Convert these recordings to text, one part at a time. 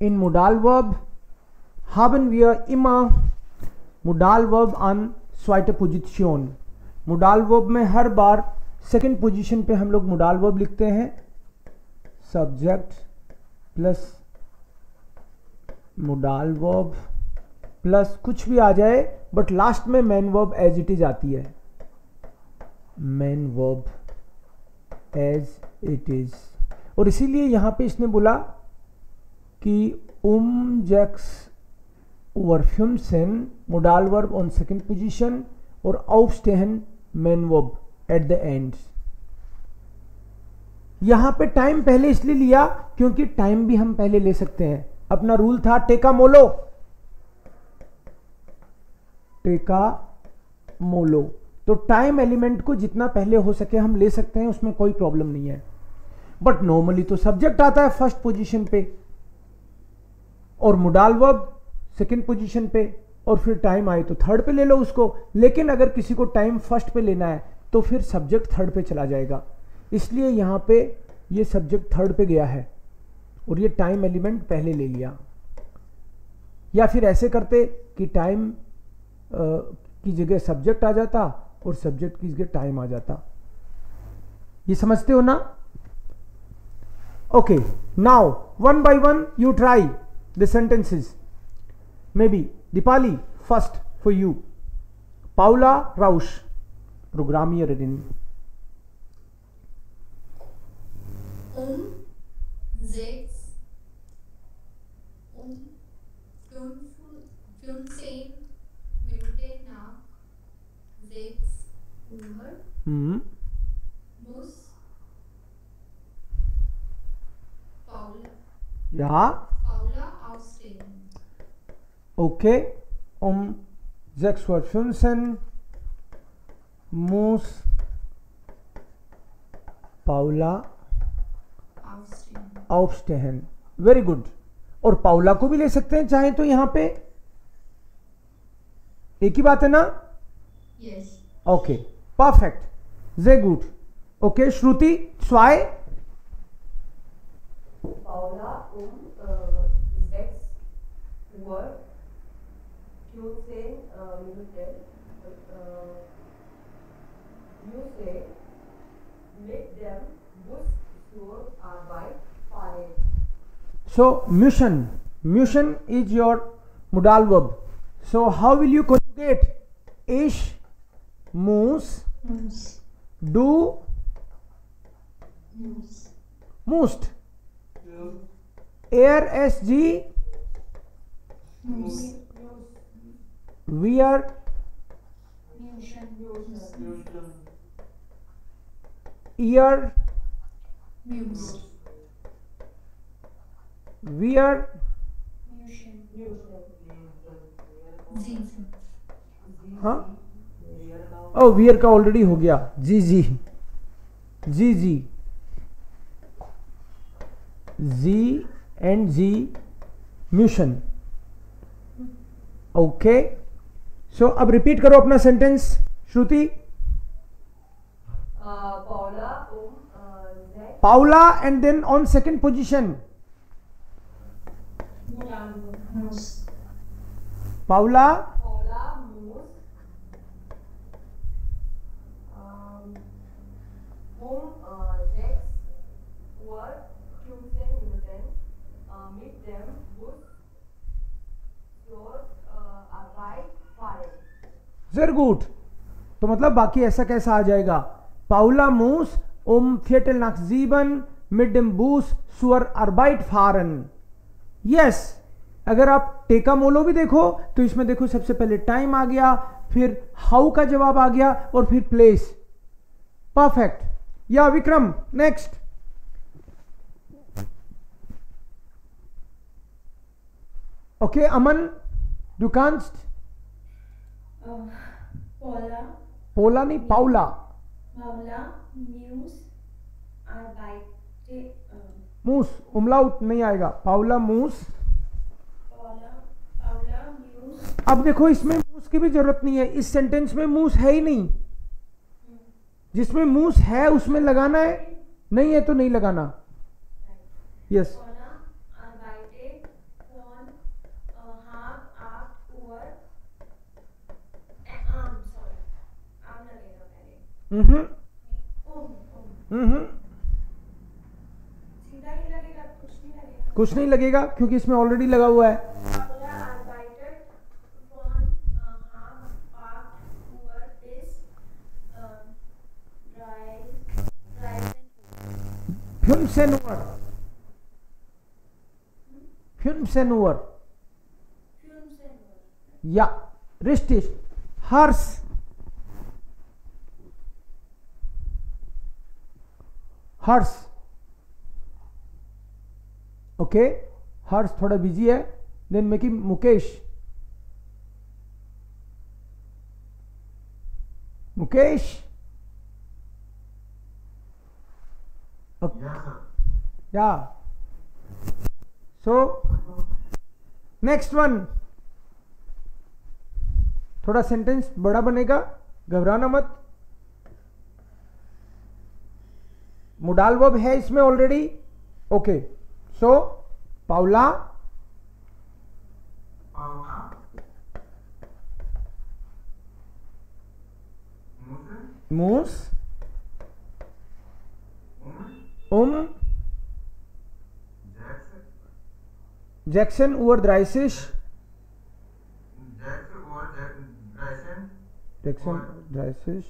in Modalverb haben wir immer Modalverb an zweiter Position. Modalverb में हर बार second position पे हम लोग Modalverb लिखते हैं, सब्जेक्ट प्लस Modalverb प्लस कुछ भी आ जाए, बट लास्ट में main verb as it is आती है, main verb as it is. और इसीलिए यहां पे इसने बोला कि जैक्स वर्फ्यूमसेन Modalverb ऑन सेकेंड पोजीशन और aufstehen main verb at the end. यहां पे टाइम पहले इसलिए लिया क्योंकि टाइम भी हम पहले ले सकते हैं। अपना रूल था टेका मोलो, टेका मोलो, तो टाइम एलिमेंट को जितना पहले हो सके हम ले सकते हैं, उसमें कोई प्रॉब्लम नहीं है। बट नॉर्मली तो सब्जेक्ट आता है फर्स्ट पोजीशन पे और Modalverb सेकेंड पोजीशन पे, और फिर टाइम आए तो थर्ड पे ले लो उसको। लेकिन अगर किसी को टाइम फर्स्ट पे लेना है तो फिर सब्जेक्ट थर्ड पे चला जाएगा, इसलिए यहां पे ये सब्जेक्ट थर्ड पे गया है और ये टाइम एलिमेंट पहले ले लिया। या फिर ऐसे करते कि टाइम की जगह सब्जेक्ट आ जाता और सब्जेक्ट की जगह टाइम आ जाता। ये समझते हो ना? Okay, now one by one you try the sentences. Maybe Deepali, first for you, Paula Rausch, Programmiererin. Sechs um 15 Minuten nach 6 Uhr muss Ja. Paula aufstehen. Okay, 6:15 Uhr muss Paula aufstehen. Very good. और Paula को भी ले सकते हैं चाहे तो, यहां पे एक ही बात है ना? Yes. Okay, perfect, sehr gut. Okay, Shruti, zwei. Paula 6 Uhr 15 Minuten musste mit dem Bus zur Arbeit fahren. So müssen is your Modalverb. So how will you conjugate? Ich muss, du musst, SG wir ihr wir हाँ, ओ wear का already हो गया, जी जी जी जी जी and ji म्यूशन। Okay, सो अब repeat करो अपना sentence Shruti. Paula and then on second position Paula muss 6 Uhr 15 Minuten mit dem Bus zur Arbeit fahren. Sehr gut. तो मतलब बाकी ऐसा कैसा आ जाएगा? Paula muss Viertel nach 7 mit dem Bus zur Arbeit fahren. Yes. अगर आप टेका मोलो भी देखो तो इसमें देखो सबसे पहले टाइम आ गया, फिर हाउ का जवाब आ गया और फिर प्लेस। परफेक्ट। या विक्रम, नेक्स्ट। ओके, अमन, du kannst पोला नहीं, पाउला मूस, उमलाउट नहीं आएगा, पाउला मूस। अब देखो इसमें मूस की भी जरूरत नहीं है, इस सेंटेंस में मूस है ही नहीं। जिसमें मूस है उसमें लगाना है, नहीं है तो नहीं लगाना। यस, हम्म सीधा ही लगेगा, कुछ नहीं लगेगा। कुछ नहीं लगेगा क्योंकि इसमें ऑलरेडी लगा हुआ है। Paula arbeitet von Acht Uhr bis 13 Uhr. 15 Uhr. 15 Uhr. Ja, richtig. Hers. हर्ष, ओके, हर्ष थोड़ा बिजी है। देन मेकी मुकेश, मुकेश, या, सो नेक्स्ट वन, थोड़ा सेंटेंस बड़ा बनेगा, घबराना मत। मोडाल वर्ब है इसमें ऑलरेडी, ओके। सो पाउला मूस जैक्सन उवर द्राइसिश, जैक्सन द्राइसिश,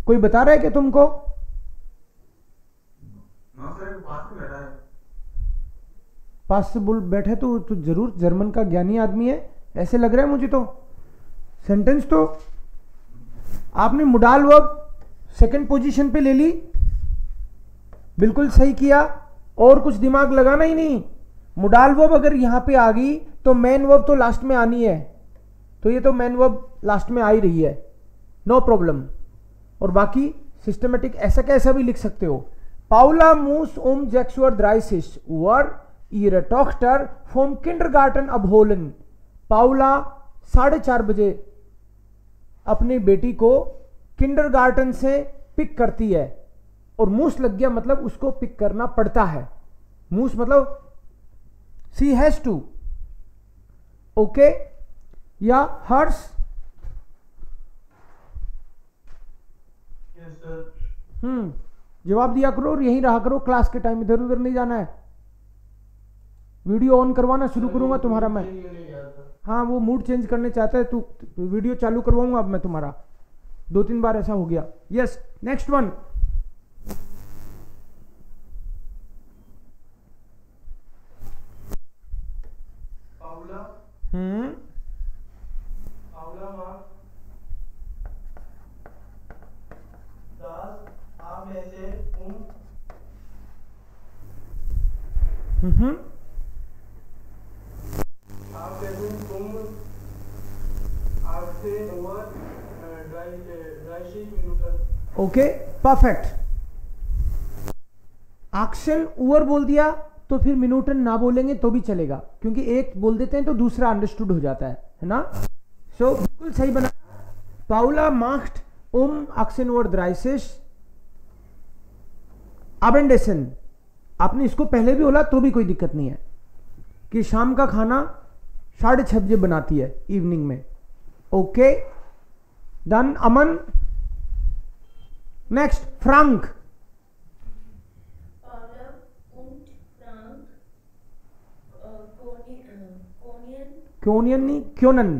कोई बता रहा है क्या तुमको? पास से बोल बैठे तो जरूर जर्मन का ज्ञानी आदमी है, ऐसे लग रहा है मुझे तो। सेंटेंस तो आपने मोडाल वर्ब सेकंड पोजीशन पे ले ली, बिल्कुल सही किया, और कुछ दिमाग लगाना ही नहीं। मोडाल वर्ब अगर यहां पे आ गई तो मेन वर्ब तो लास्ट में आनी है, तो ये तो मेन वर्ब लास्ट में आ ही रही है, नो प्रॉब्लम। और बाकी सिस्टमेटिक ऐसा कैसा भी लिख सकते हो। पाउला मूस जैक्सवर द्राइसिस वर ihre Tochter vom Kindergarten abholen. Paula 4:30 बजे अपनी बेटी को किंडरगार्टन से पिक करती है, और मूस लग गया मतलब उसको पिक करना पड़ता है। मूस मतलब सी हैज टू, ओके। या हर्ष, जवाब दिया करो और यहीं रहा करो क्लास के टाइम, इधर उधर नहीं जाना है। वीडियो ऑन करवाना शुरू करूंगा तुम्हारा मैं, हाँ वो मूड चेंज करने चाहता है तू, वीडियो चालू करवाऊंगा अब मैं तुम्हारा। 2-3 बार ऐसा हो गया। Yes, next one, Paula mark das Abendessen um 18 Uhr 30 Minuten. Okay, perfect. Action over बोल दिया तो फिर मिनूटन ना बोलेंगे तो भी चलेगा, क्योंकि एक बोल देते हैं तो दूसरा अंडरस्टूड हो जाता है ना। सो बिल्कुल सही बना। पाउला माख्ट एक्शन ओवर द्राइसिस अबेंडेसन, आपने इसको पहले भी बोला तो भी कोई दिक्कत नहीं है, कि शाम का खाना 6:30 बजे बनाती है इवनिंग में, okay done. Aman, next Frank, Paula und Frank क्योनियन नहीं, क्योनन,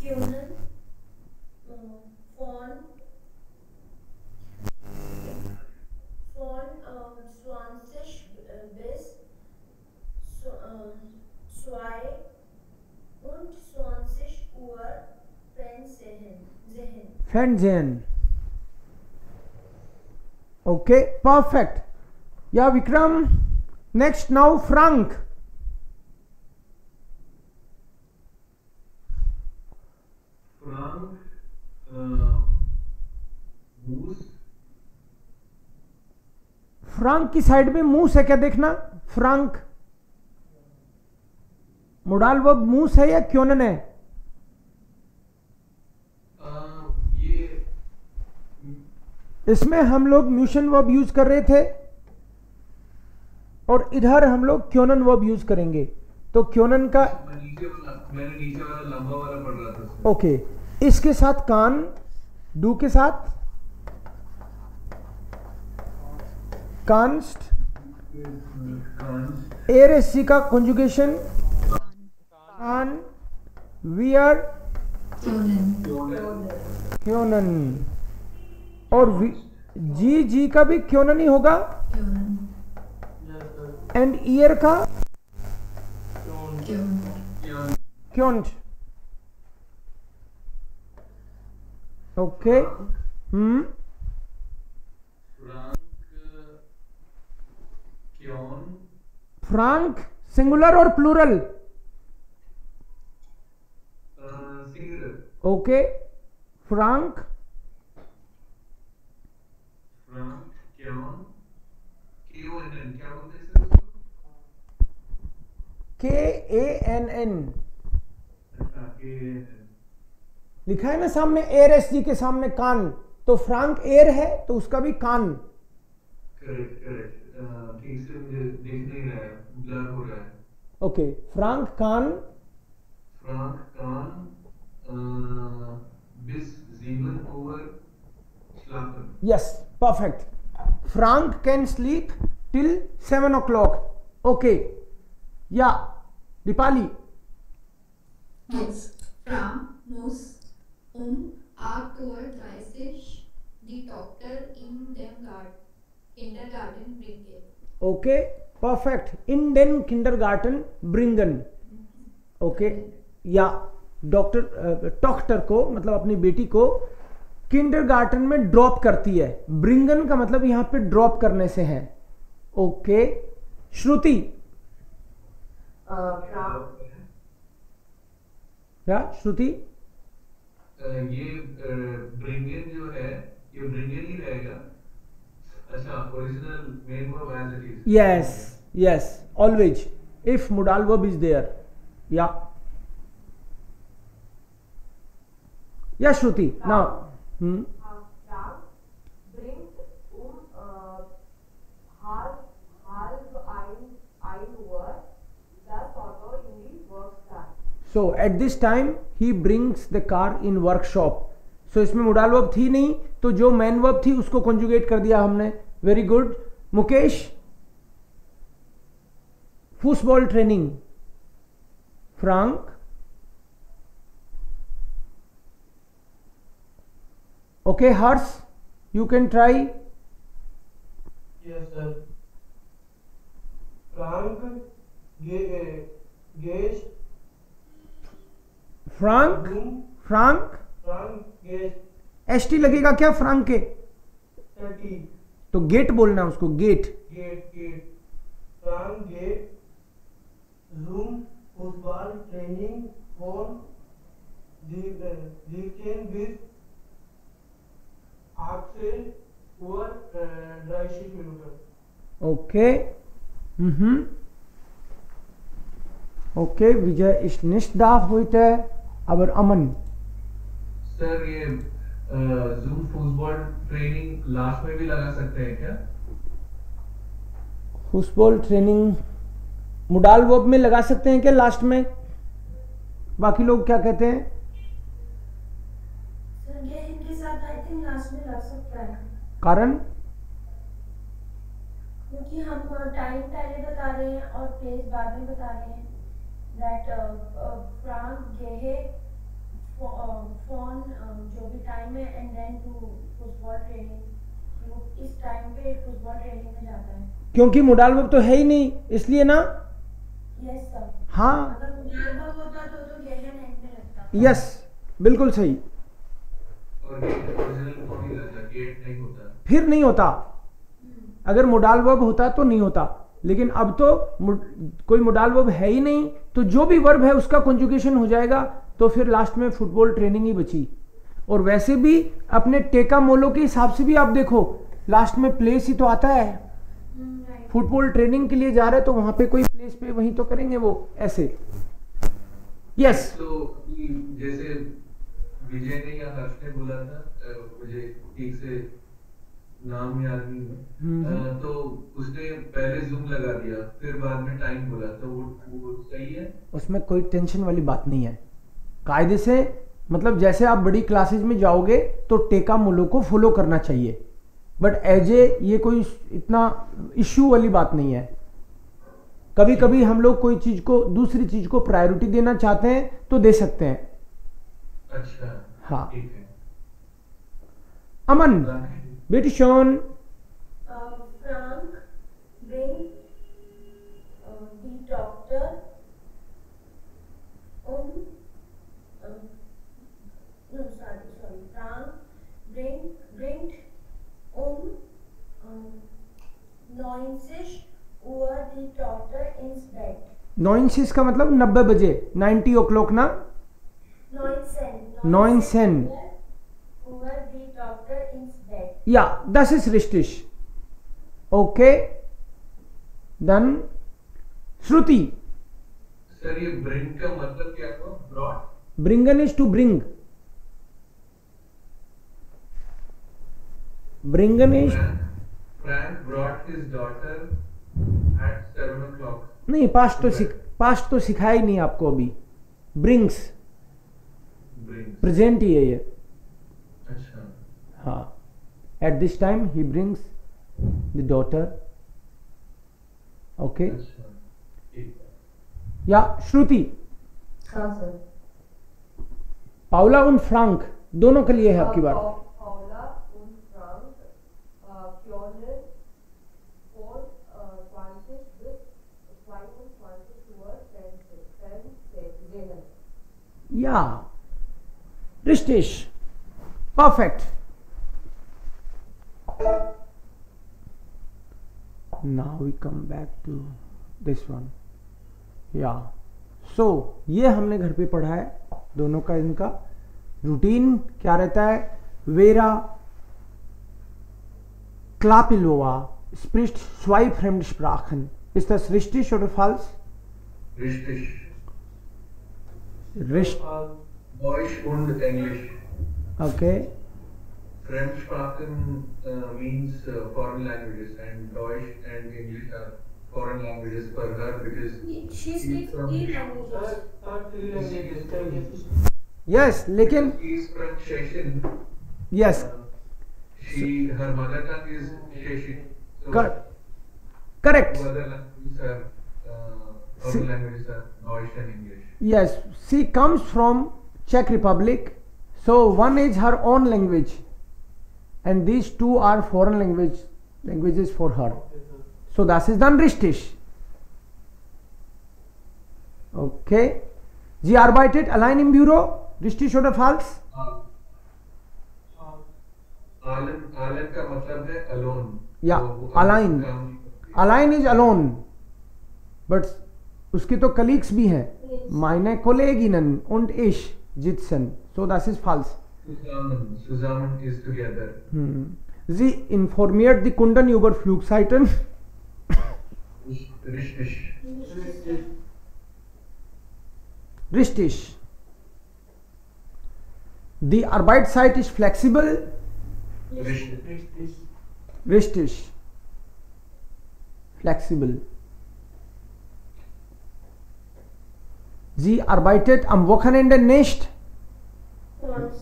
Kuhnen von 20 bis 22 Uhr Fernsehen, okay perfect. या Vikram, next now Frank, Frank की साइड में मूस है क्या, देखना फ्रांक मोडाल वर्ब मूस है या क्योनन है? ये इसमें हम लोग म्यूशन वर्ब यूज कर रहे थे और इधर हम लोग क्योनन वर्ब यूज करेंगे। तो क्योनन का मैंने नीचे वाला लंबा वाला पढ़ रहा था उसमें। ओके, इसके साथ कान, डू के साथ कांस्ट, एयर एस सी का कंजुगेशन कान, वियर क्योनन, और जी जी का भी क्योनन ही होगा, एंड ईयर का क्योंट। ओके, फ्रांक सिंगुलर और प्लूरल? सिंगुलर। ओके, फ्रांक क्योन, K-O-N-N, क्या बोलते हैं सर उसको? KANN अच्छा, K-A-N-N। लिखा है ना सामने, एयर एस जी के सामने कान, तो फ्रांक एयर है तो उसका भी कान। करेक्ट करेक्ट, ठीक से मुझे देख नहीं रहा है, ब्लर हो रहा है। ओके, फ्रांक कान, फ्रांक कान bis 7 Uhr schlafen। Yes perfect. Frank can sleep till 7 o'clock। Okay, yeah Deepali? Yes. Frank muss 8 Uhr 30 die Tochter in den Kindergarten bringen. Okay perfect, इन डेन किंडरगार्टन ब्रिंगन। ओके, या टॉक्टर को मतलब अपनी बेटी को किंडरगार्टन में ड्रॉप करती है। ब्रिंगन का मतलब यहां पे ड्रॉप करने से है। ओके, श्रुति? क्या श्रुति? ये ब्रिंगन जो है, ये ब्रिंगन ही रहेगा। अच्छा, original main verb as it is. Yes yes, always if modal verb is there। Yeah Shruti now? Frank bringt halb 1 Uhr das Auto in die Werkstatt. So at this time he brings the car in workshop। So इसमें modal verb थी नहीं, तो जो main verb थी उसको conjugate कर दिया हमने। Very good. Mukesh? Football training, Frank? Okay, Harsh you can try. Yes, sir. Frank geht Frank, zum Frank Frank geht S T लगेगा क्या फ्रांक के? 30 तो गेट बोलना उसको, गेट। geht Frank geht zum Fußballtraining von 17 bis 18 Uhr 30 Minuten. Okay, okay, विजय ist nicht da heute, aber अमन? Sir ये zoom football training last में भी लगा सकते हैं क्या? फुटबॉल ट्रेनिंग मुडाल वर्ब में लगा सकते हैं क्या लास्ट में? बाकी लोग क्या कहते हैं? सर ये इनके साथ आई थिंक लास्ट में लग सकता है, कारण? क्योंकि हम टाइम पहले बता रहे हैं और प्लेस बाद में बता रहे हैं। दैट फ्रांक गेहे फोन जो भी टाइम है and then to football training, इस टाइम पे फुटबॉल ट्रेनिंग में जाता है। क्योंकि मुडाल वर्ब तो है ही नहीं, इसलिए ना। Yes sir. हाँ, अगर मुडाल होता तो गेहे एंड में लगता। यस बिल्कुल सही। और ये ओरिजिनल फॉर्म ही रहता है, गेट नहीं होता। फिर नहीं होता, अगर मुडाल वर्ब होता तो नहीं होता, लेकिन अब तो कोई मुडाल वर्ब है ही नहीं, तो जो भी वर्ब है उसका कंजुगेशन हो जाएगा, तो फिर लास्ट में फुटबॉल ट्रेनिंग ही बची। और वैसे भी अपने टेका मोलो के हिसाब से भी आप देखो, लास्ट में प्लेस ही तो आता है। फुटबॉल ट्रेनिंग के लिए जा रहे हैं तो वहां पे कोई प्लेस पे वहीं तो करेंगे वो ऐसे। यस तो जैसे विजय ने या हर्ष ने बोला था, मुझे ठीक से नाम याद नहीं है, तो उसने पहले जूम लगा दिया फिर बाद में टाइम बोला, तो वो सही है? उसमें कोई टेंशन वाली बात नहीं है। कायदे से मतलब जैसे आप बड़ी क्लासेज में जाओगे तो टेका मुलो को फॉलो करना चाहिए, बट एज ए ये कोई इतना इश्यू वाली बात नहीं है। कभी कभी हम लोग कोई चीज को दूसरी चीज को प्रायोरिटी देना चाहते हैं तो दे सकते हैं। अच्छा, हाँ ठीक है। अमन बेटी Shawn. Frank bring the doctor no sorry Frank bringt 90 Uhr the doctor ins bed। 90 का मतलब 90 बजे, 90 o'clock ना, 19 Uhr the doctor ins bed। या das ist richtig। Okay done. Shruti. Sir ये ब्रिंग का मतलब क्या हुआ? ब्रॉड? ब्रिंगन इज टू ब्रिंग। ब्रिंगन is Frank brought his daughter at 7 o'clock। नहीं, पास्ट तो सिखाया ही नहीं आपको अभी। ब्रिंग्स प्रेजेंट ही है ये। अच्छा, हाँ, at this time he brings the daughter. Okay अच्छा, ठीक है। या श्रुति। हाँ सर। पाउला und फ्रांक दोनों के लिए है आपकी बात। Paula und Frank können von 20 bis 22 Uhr sehen। या रिस्टेश perfect. now we come back to this one। या सो ये हमने घर पे पढ़ा है दोनों का। इनका रूटीन क्या रहता है? वेरा क्लापिलोवा स्प्रिस्ट zwei Fremdsprachen। Ist das richtig oder falsch? Richtig। Deutsch und English। Okay। Fremdsprachen means foreign languages, and Deutsch and English are foreign languages for her because She speaks from- 3 languages। three languages। Yes लेकिन she is from Sheshin। Yes her mother tongue is Sheshin। So correct. two other languages are foreign languages are Deutsch and English। Yes, she comes from Czech Republic, so one is her own language, and these two are foreign languages for her. So das ist dann richtig. Okay. Sie arbeitet allein im Büro. Richtig oder falsch? Alan का मतलब है alone। या तो वो allein। काम- Allein is alone, but उसके तो colleagues भी हैं। Meine Kolleginnen und ich sitzen. So das ist falsch. Zusammen is together। Sie informiert die Kunden über Flugzeiten. Richtig। Richtig. Die Arbeitszeit ist flexibel. Richtig। Richtig. Flexibel. Sie arbeitet am Wochenende nicht. False।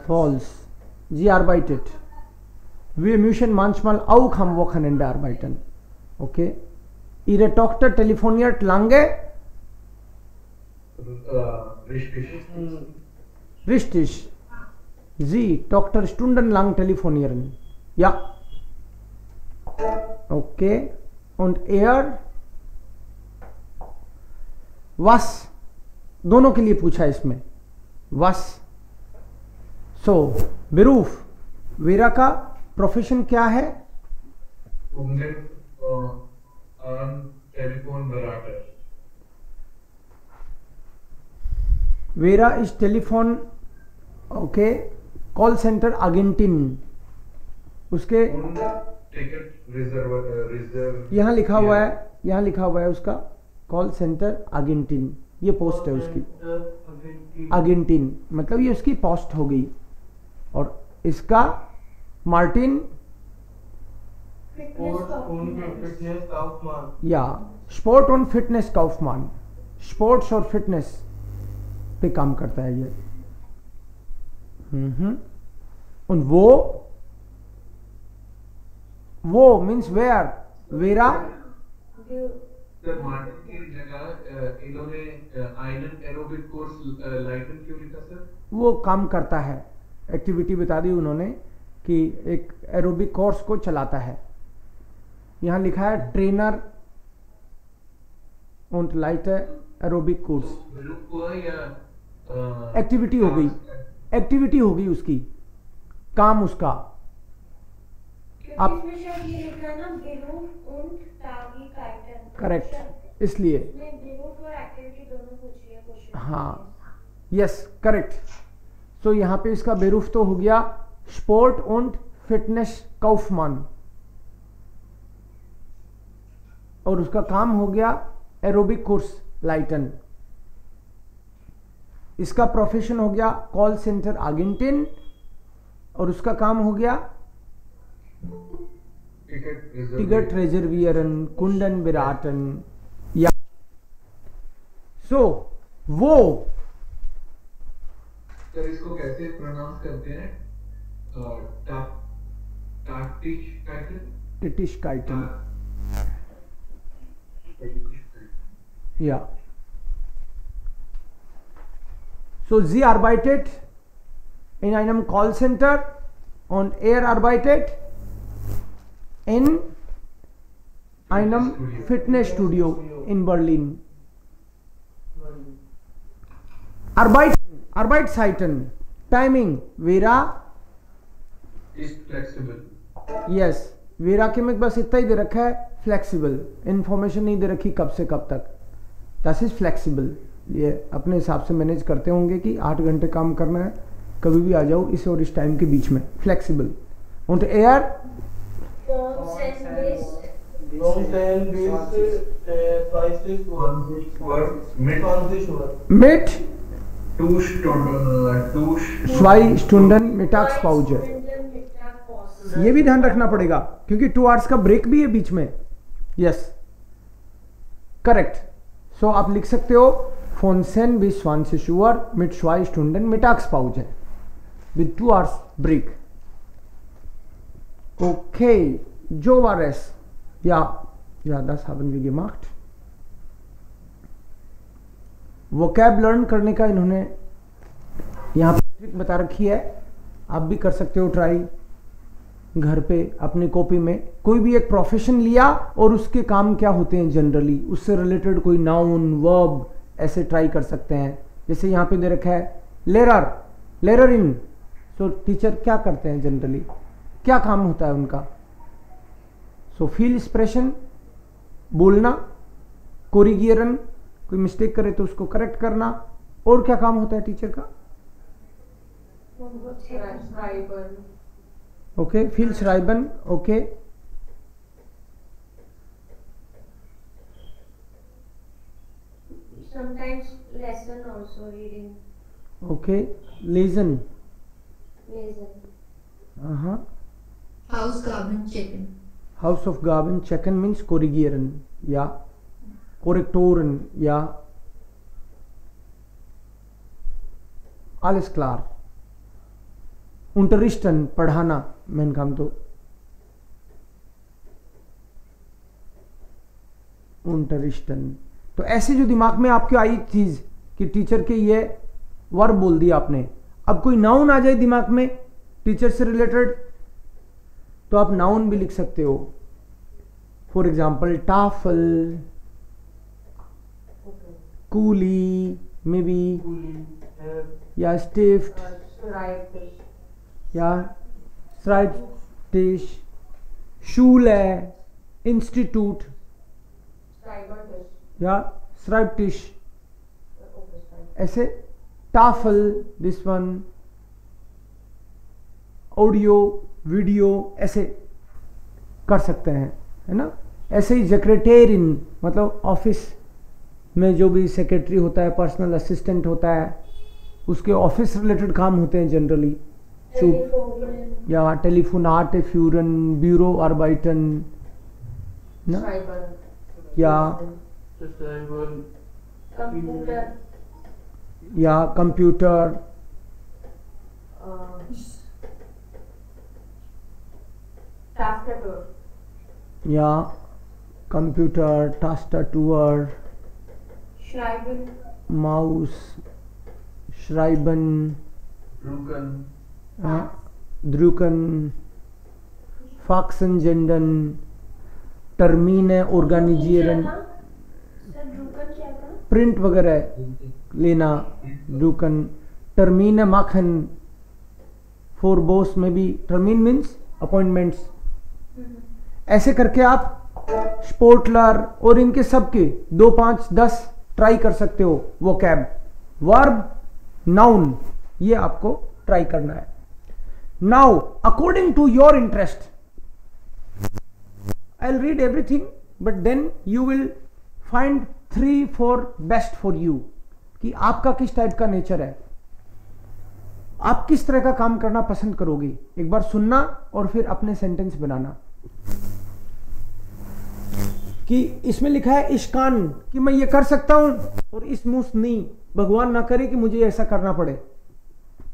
False. Sie arbeitet. Wir müssen manchmal auch am Wochenende arbeiten. Okay. Ihre Tochter telefoniert lange. Richtig। Richtig. Sie Tochter stundenlang telefonieren. Ja. Okay. Und er? Was? दोनों के लिए पूछा इसमें। Was? So, Beruf. वीरा का profession क्या है? Telefonberater। Vera is telephone, okay, call center Argentine। उसके ticket reserve यहाँ लिखा हुआ है, यहाँ लिखा हुआ है उसका कॉल सेंटर अर्जेंटीन, ये पोस्ट है उसकी, अर्जेंटीन मतलब ये उसकी पोस्ट हो गई। और इसका मार्टिन या sport on fitness Kaufmann, sports और फिटनेस पे काम करता है ये। और वो means where, Vera sir Martin की जगह इन्होंने आइलैंड एरोबिक कोर्स लाइटन क्यों लिखा सर? वो काम करता है, एक्टिविटी बता दी उन्होंने कि एक एरोबिक कोर्स को चलाता है। यहाँ लिखा है trainer und Leiter aerobic course. हुआ या एक्टिविटी हो गई, एक्टिविटी हो गई उसकी, काम उसका। आप इसमें शायद ये लिखा है ना Beruf und Tätigkeiten। करेक्ट, इसलिए इसमें Beruf और एक्टिविटी दोनों पूछ रही है क्वेश्चन। हाँ यस करेक्ट। सो यहाँ पे इसका बेरूफ तो हो गया स्पोर्ट und फिटनेस काउफमान, और उसका काम हो गया एरोबिक कोर्स लाइटन। इसका प्रोफेशन हो गया कॉल सेंटर अर्जेंटीन, और उसका काम हो गया टिकट रिजर्वियरन कुंडन विराटन। या सो वो सर इसको कैसे प्रोनाउंस करते हैं? टिटिश काइटन या। So sie arbeitet in einem Callcenter und er arbeitet in einem Fitnessstudio in Berlin. Arbeitszeiten, Timing, Vera, is flexible. yes, vera के में बस इतना ही दे रखा है फ्लेक्सिबल, इंफॉर्मेशन नहीं दे रखी कब से कब तक। दैट इज फ्लेक्सिबल, ये अपने हिसाब से मैनेज करते होंगे कि 8 घंटे काम करना है, कभी भी आ जाओ इस और इस टाइम के बीच में, flexible. und er mit 2 Stunden Mittagspause, ये भी ध्यान रखना पड़ेगा क्योंकि 2 आवर्स का ब्रेक भी है बीच में। Yes correct. सो आप लिख सकते हो von 10 bis 20 Uhr mit 2 Stunden Mittagspause with 2 hours break. Okay, so war es. Ja, das haben wir gemacht. Vocab learn करने का इन्होंने यहाँ पे ट्रिक बता रखी है, आप भी कर सकते हो ट्राई घर पे अपनी कॉपी में। कोई भी एक प्रोफेशन लिया और उसके काम क्या होते हैं जनरली, उससे रिलेटेड कोई नाउन वर्ब ऐसे ट्राई कर सकते हैं। जैसे यहाँ पे दे रखा है लेरर इन, सो टीचर क्या करते हैं जनरली, क्या काम होता है उनका। सो फील एक्सप्रेशन, बोलना, कोरिगियरन, कोई मिस्टेक करे तो उसको करेक्ट करना। और क्या काम होता है टीचर का? ओके, फील श्राइबन, okay. Sometimes lesson also reading. Okay, लेजन, Lesson. Hausaufgaben checken. हाउस ऑफ गार्बन चेकन मीन्स कोरिगियरन या कोरेक्टोरन या alles klar. unterrichten, पढ़ाना मेन काम तो unterrichten। तो ऐसे जो दिमाग में आपके आई चीज कि टीचर के ये वर्ब बोल दिया आपने, अब कोई नाउन आ जाए दिमाग में टीचर से रिलेटेड तो आप नाउन भी लिख सकते हो। फॉर एग्जाम्पल टाफल, कूली मे बी, या स्टिफ्ट या श्राइबटिश, शूले, इंस्टीट्यूट या श्राइबटिश, ऐसे टाफल, दिस वन, ऑडियो वीडियो, ऐसे कर सकते हैं, है ना। ऐसे ही सेक्रेटेरियन मतलब ऑफिस में जो भी सेक्रेटरी होता है, पर्सनल असिस्टेंट होता है, उसके ऑफिस रिलेटेड काम होते हैं जनरली। या टेलीफोनाट फ्यूरन, ब्यूरो आर्बाइटन ना, या कंप्यूटर, या कंप्यूटर, या कंप्यूटर, टास्टाटूर, श्राइबन, माउस, श्राइबन, ड्रूकन, फाक्सनजेंडन, टर्मीन, ऑर्गेनाइजेरन, सर ड्रूकन क्या था? प्रिंट वगैरह लेना, ड्रूकन, टर्मीन माखन, फॉर बॉस में भी टर्मीन मीन्स अपॉइंटमेंट्स। ऐसे करके आप स्पोर्टलर और इनके सबके 2, 5, 10 ट्राई कर सकते हो। वो कैब, वर्ब, नाउन, ये आपको ट्राई करना है। Now according to your interest I will read everything, but then you will find 3-4 best for you कि आपका किस टाइप का नेचर है, आप किस तरह का काम करना पसंद करोगे। एक बार सुनना और फिर अपने सेंटेंस बनाना। कि इसमें लिखा है इश्कान, कि मैं ये कर सकता हूं, और इस मुस नहीं, भगवान ना करे कि मुझे ऐसा करना पड़े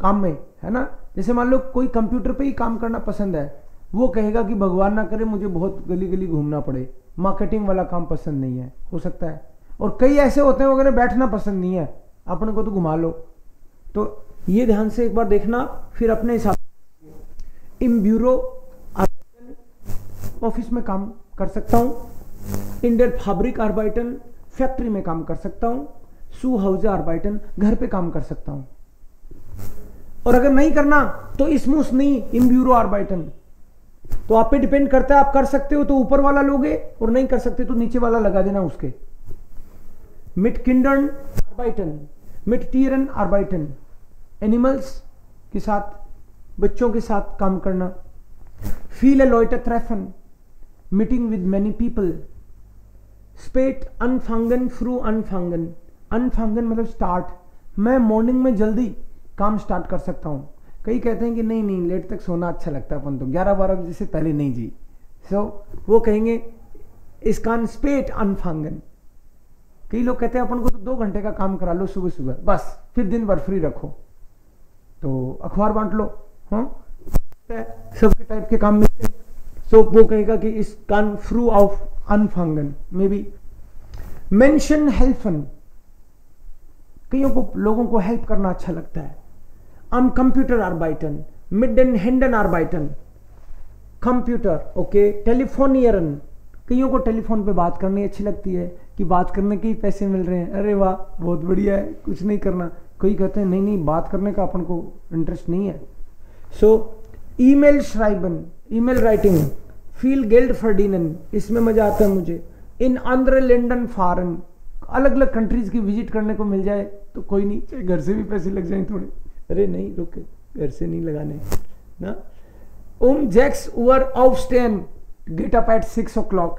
काम में, है ना। जैसे मान लो कोई कंप्यूटर पे ही काम करना पसंद है, वो कहेगा कि भगवान ना करे मुझे बहुत गली गली घूमना पड़े, मार्केटिंग वाला काम पसंद नहीं है, हो सकता है। और कई ऐसे होते हैं वगैरह बैठना पसंद नहीं है, अपने को तो घुमा लो। तो ये ध्यान से एक बार देखना, फिर अपने हिसाब से। इन ब्यूरो ऑफिस में काम कर सकता हूँ, इन डेर फैब्रिक आर्बाइटन फैक्ट्री में काम कर सकता हूँ, सू हाउस आर्बाइटन घर पे काम कर सकता हूँ। और अगर नहीं करना तो इसमुस नहीं, इन ब्यूरो आर्बाइटन। तो आप पे डिपेंड करता है, आप कर सकते हो तो ऊपर वाला लोगे, और नहीं कर सकते तो नीचे वाला लगा देना उसके। मिट किंडर्न आर्बाइटन, मिट टीरन आर्बाइटन, एनिमल्स के साथ, बच्चों के साथ काम करना। फील ए लॉयटर ट्रेफन, मीटिंग विद मेनी पीपल। स्पेट अनफांगन फ्रू अनफांगन, अनफांगन मतलब स्टार्ट, मैं मॉर्निंग में जल्दी काम स्टार्ट कर सकता हूँ। कई कहते हैं कि नहीं नहीं लेट तक सोना अच्छा लगता है अपन तो, 11-12 बजे से पहले नहीं जी। सो वो कहेंगे इसकान स्पेट अनफांगन। कई लोग कहते हैं अपन को तो 2 घंटे का काम करा लो सुबह सुबह, बस फिर दिन भर फ्री रखो, तो अखबार बांट लो, हाँ सबके टाइप के काम मिलते हैं। सो वो कहेगा कि इस कान फ्रू ऑफ अनफांगन में भी। मेंशन हेल्पन, कईयों को लोगों को हेल्प करना अच्छा लगता है। am computer arbeiten, midden händen arbeiten, computer, okay. टेलीफोनियरन, कईयों को टेलीफोन पे बात करनी अच्छी लगती है कि बात करने के ही पैसे मिल रहे हैं, अरे वाह बहुत बढ़िया है, कुछ नहीं करना। कोई कहते हैं नहीं नहीं बात करने का अपन को इंटरेस्ट नहीं है। सो ईमेल श्राइबन, ईमेल राइटिंग। फील गेल्ड फर्डिनन, इसमें मजा आता है मुझे। इन अंदर लंडन फॉरन, अलग अलग कंट्रीज की विजिट करने को मिल जाए तो कोई नहीं, चाहे घर से भी पैसे लग जाए थोड़े, अरे नहीं रुक घर से नहीं लगाने ना। जैक्स उवर aufstehen, get up at 6 o'clock.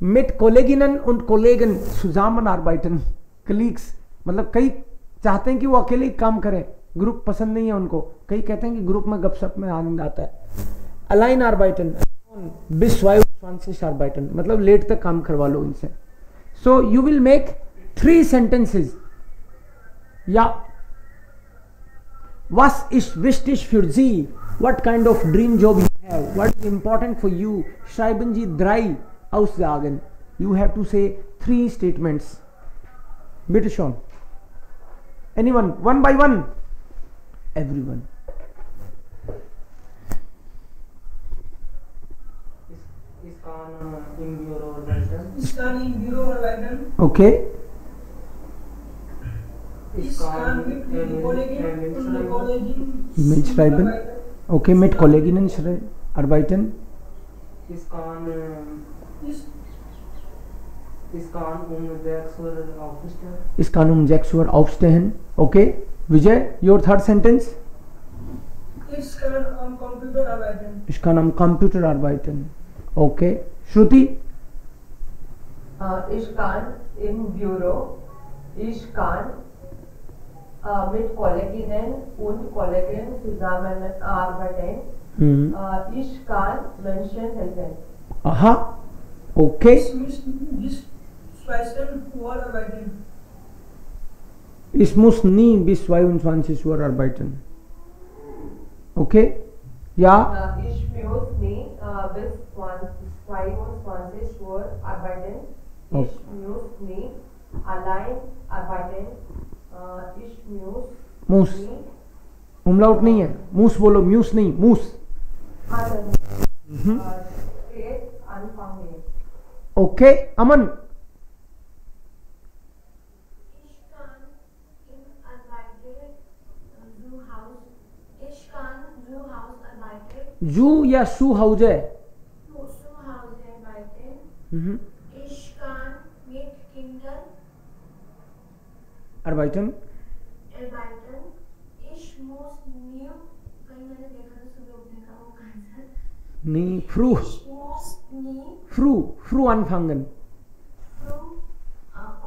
Mit Kolleginnen und Kollegen zusammenarbeiten, colleagues, मतलब कई चाहते हैं कि वो अकेले काम करें, ग्रुप पसंद नहीं है उनको। कई कहते हैं कि ग्रुप में गपशप में आनंद आता है। अलाइन आर्बाइटन, bis 22 आर्बाइटन, मतलब लेट तक काम करवा लो इनसे। So you will make 3 sentences. या Was ist wichtig für Sie? What kind of dream job you have? What is important for you? Schreiben Sie 3 Aussagen. You have to say 3 statements. Bitte schon. Anyone? One by one. Everyone. Iskan in Bureau Arbeiten. Okay. Iskan mit Kolleginnen und Kollegen. Mit Schreiben. Okay, mit Kolleginnen arbeiten. Iskan um 6 Uhr aufstehen. Ich kann um 6 Uhr aufstehen. Okay. Vijay, your third sentence. Ich kann am Computer arbeiten. Ich kann am Computer arbeiten. Okay, Shruti? Ich kann im Büro, ich kann mit Kolleginnen und Kollegen zusammenarbeiten. Ich kann Menschen helfen. Aha, okay. Ich muss bis 22 Uhr arbeiten. Ich muss nie bis 22 Uhr arbeiten. Okay? Ja? Ich muss nie bis 22 Uhr arbeiten. Ich muss nie allein arbeiten. Ich moose, umlaut नहीं है, मूस बोलो, म्यूस नहीं, मूस. Okay, अमन? जू या सू house है? Arbeiten. Nie, früh anfangen.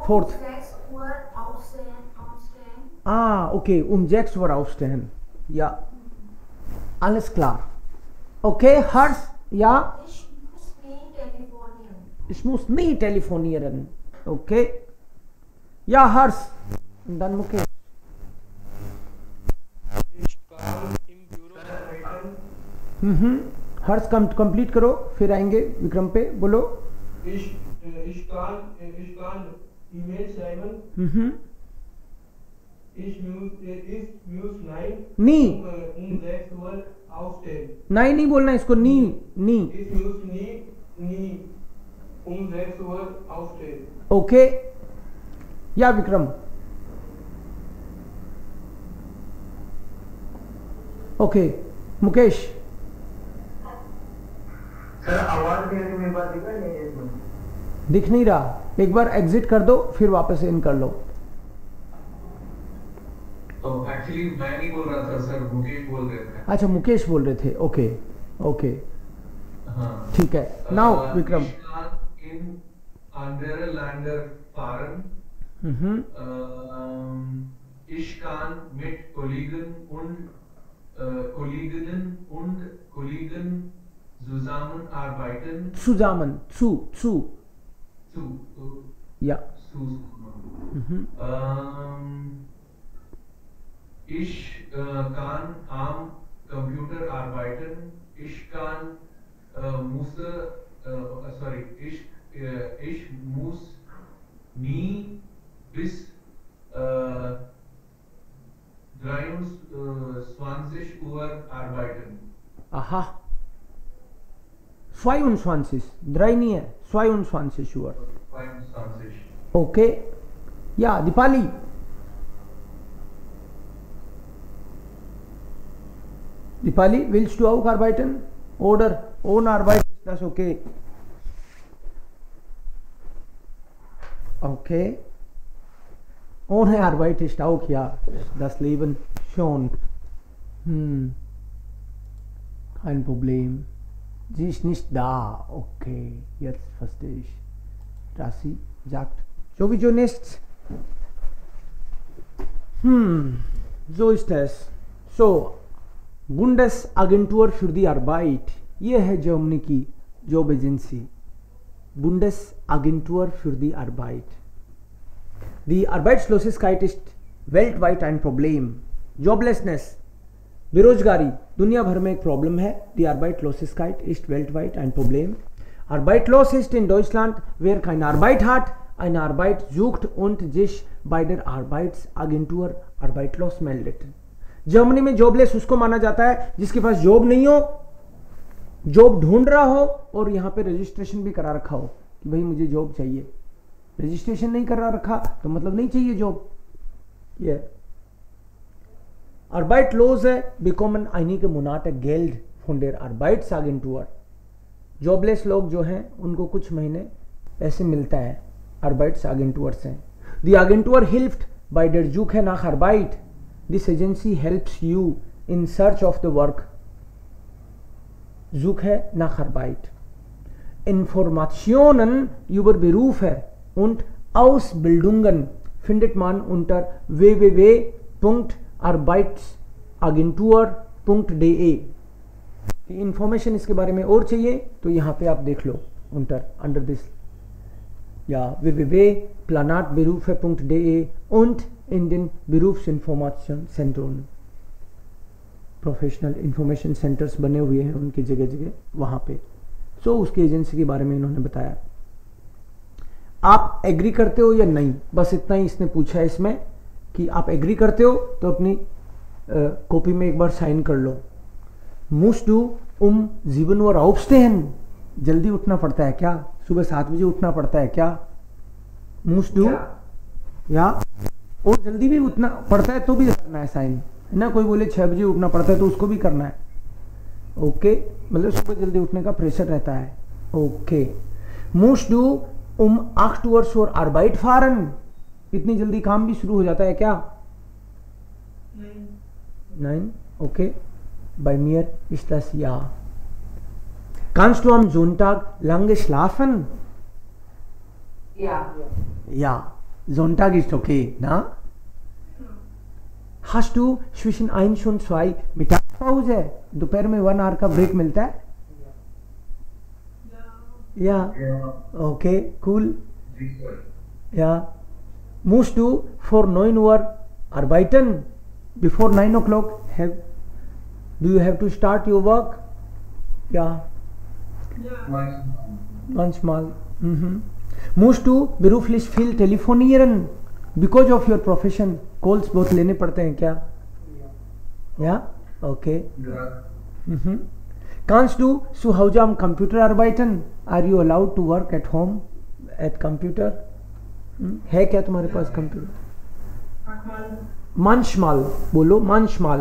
Fourth. Okay, 6 Uhr aufstehen. Ja, alles klar. Okay, Hars? Ja? Ich muss nie telefonieren. Okay. Ja, Hars. Und dann Mukesh. हर्ष complete करो, फिर आएंगे विक्रम पे. बोलो. Ich kann E-Mail schreiben. Ich muss nie. 6 Uhr aufstehen. नहीं बोलना इसको. नी. Ich muss nie 6 Uhr aufstehen. Okay. या Vikram? Okay, Mukesh? Sir आवाज मेरी बात दिख नहीं रहा. एक बार एग्जिट कर दो, फिर वापस इन कर लो. तो एक्चुअली मैं नहीं बोल रहा था सर, मुकेश बोल रहे थे. अच्छा, मुकेश बोल रहे थे. ओके, हाँ, ठीक है. Now Vikram. In andere Länder fahren. Ich kann mit Kolleginnen und Kollegen zusammenarbeiten. Ja. Ich kann am Computer arbeiten. Ich muss nie bis 23 Uhr arbeiten. Aha. 22. 3 नहीं है, 22 Uhr. 22. Okay. Ja, Dipali. Dipali, willst du auch arbeiten? Oder ohne Arbeit ist das okay? Okay. Ohne Arbeit ist auch ja das Leben schon. Kein Problem. Sie ist nicht da. Okay, jetzt verstehe ich. Rasi sagt. Sowieso nichts. So ist es. So, Bundesagentur für die Arbeit. ये है Germany की job agency. Bundesagentur für die Arbeit. Die Arbeitslosigkeit ist weltweit ein Problem. Joblessness, बेरोजगारी दुनिया भर में एक problem है. Die Arbeitslosigkeit ist weltweit ein Problem. Arbeitslos ist in Deutschland, wer keine Arbeit hat, eine Arbeit sucht und sich bei der Arbeitsagentur arbeitslos meldet. Germany में jobless उसको माना जाता है जिसके पास जॉब नहीं हो, जॉब ढूंढ रहा हो और यहाँ पे रजिस्ट्रेशन भी करा रखा हो कि भाई मुझे जॉब चाहिए. रजिस्ट्रेशन नहीं करा रखा तो मतलब नहीं चाहिए जॉब. ये Arbeitslose bekommen einige Monate Geld von der Arbeitsagentur. Jobless लोग जो हैं उनको कुछ महीने पैसे मिलता है Arbeitsagentur से. Die Agentur hilft bei der Suche nach Arbeit. This agency helps you in search of the work. Suche nach Arbeit. Informationen über Berufe und Ausbildungen findet man unter www.arbeitsagentur.de। Information इसके बारे में और चाहिए तो यहाँ पे आप देख लो अंडर दिस या www.planatberufe.de und in den Berufsinformationszentren professional information centres बने हुए हैं उनकी जगह जगह वहाँ पे। सो उसकी एजेंसी के बारे में इन्होंने बताया। आप एग्री करते हो या नहीं, बस इतना ही इसने पूछा है इसमें कि आप एग्री करते हो तो अपनी कॉपी में एक बार साइन कर लो। musst du um 7 Uhr aufstehen, जल्दी उठना पड़ता है क्या, सुबह 7 बजे उठना पड़ता है क्या? musst du या और जल्दी भी उठना पड़ता है तो भी करना है साइन, है ना। कोई बोले 6 बजे उठना पड़ता है तो उसको भी करना है। ओके, मतलब सुबह जल्दी उठने का प्रेशर रहता है। Okay, musst du um 8 Uhr zur Arbeit fahren, इतनी जल्दी काम भी शुरू हो जाता है क्या? नहीं। Okay, bei mir ist das ja। Kannst du am Sonntag lange schlafen? Ja. Ja, Sonntag ist okay, na? Hast du zwischen 1 und 2 Mittagspause? दोपहर में 1 आवर का ब्रेक मिलता है? Ja. Okay, cool. Ja. Musst du vor 9 Uhr arbeiten? Before 9 o'clock do you have to start your work? Ja. Manchmal. Musst du beruflich viel telefonieren? Because of your profession, calls बहुत लेने पड़ते हैं क्या? Ja. Okay. Kannst du zu Hause am Computer arbeiten? Are you allowed to work at home at computer? है क्या तुम्हारे पास computer? manchmal बोलो, manchmal।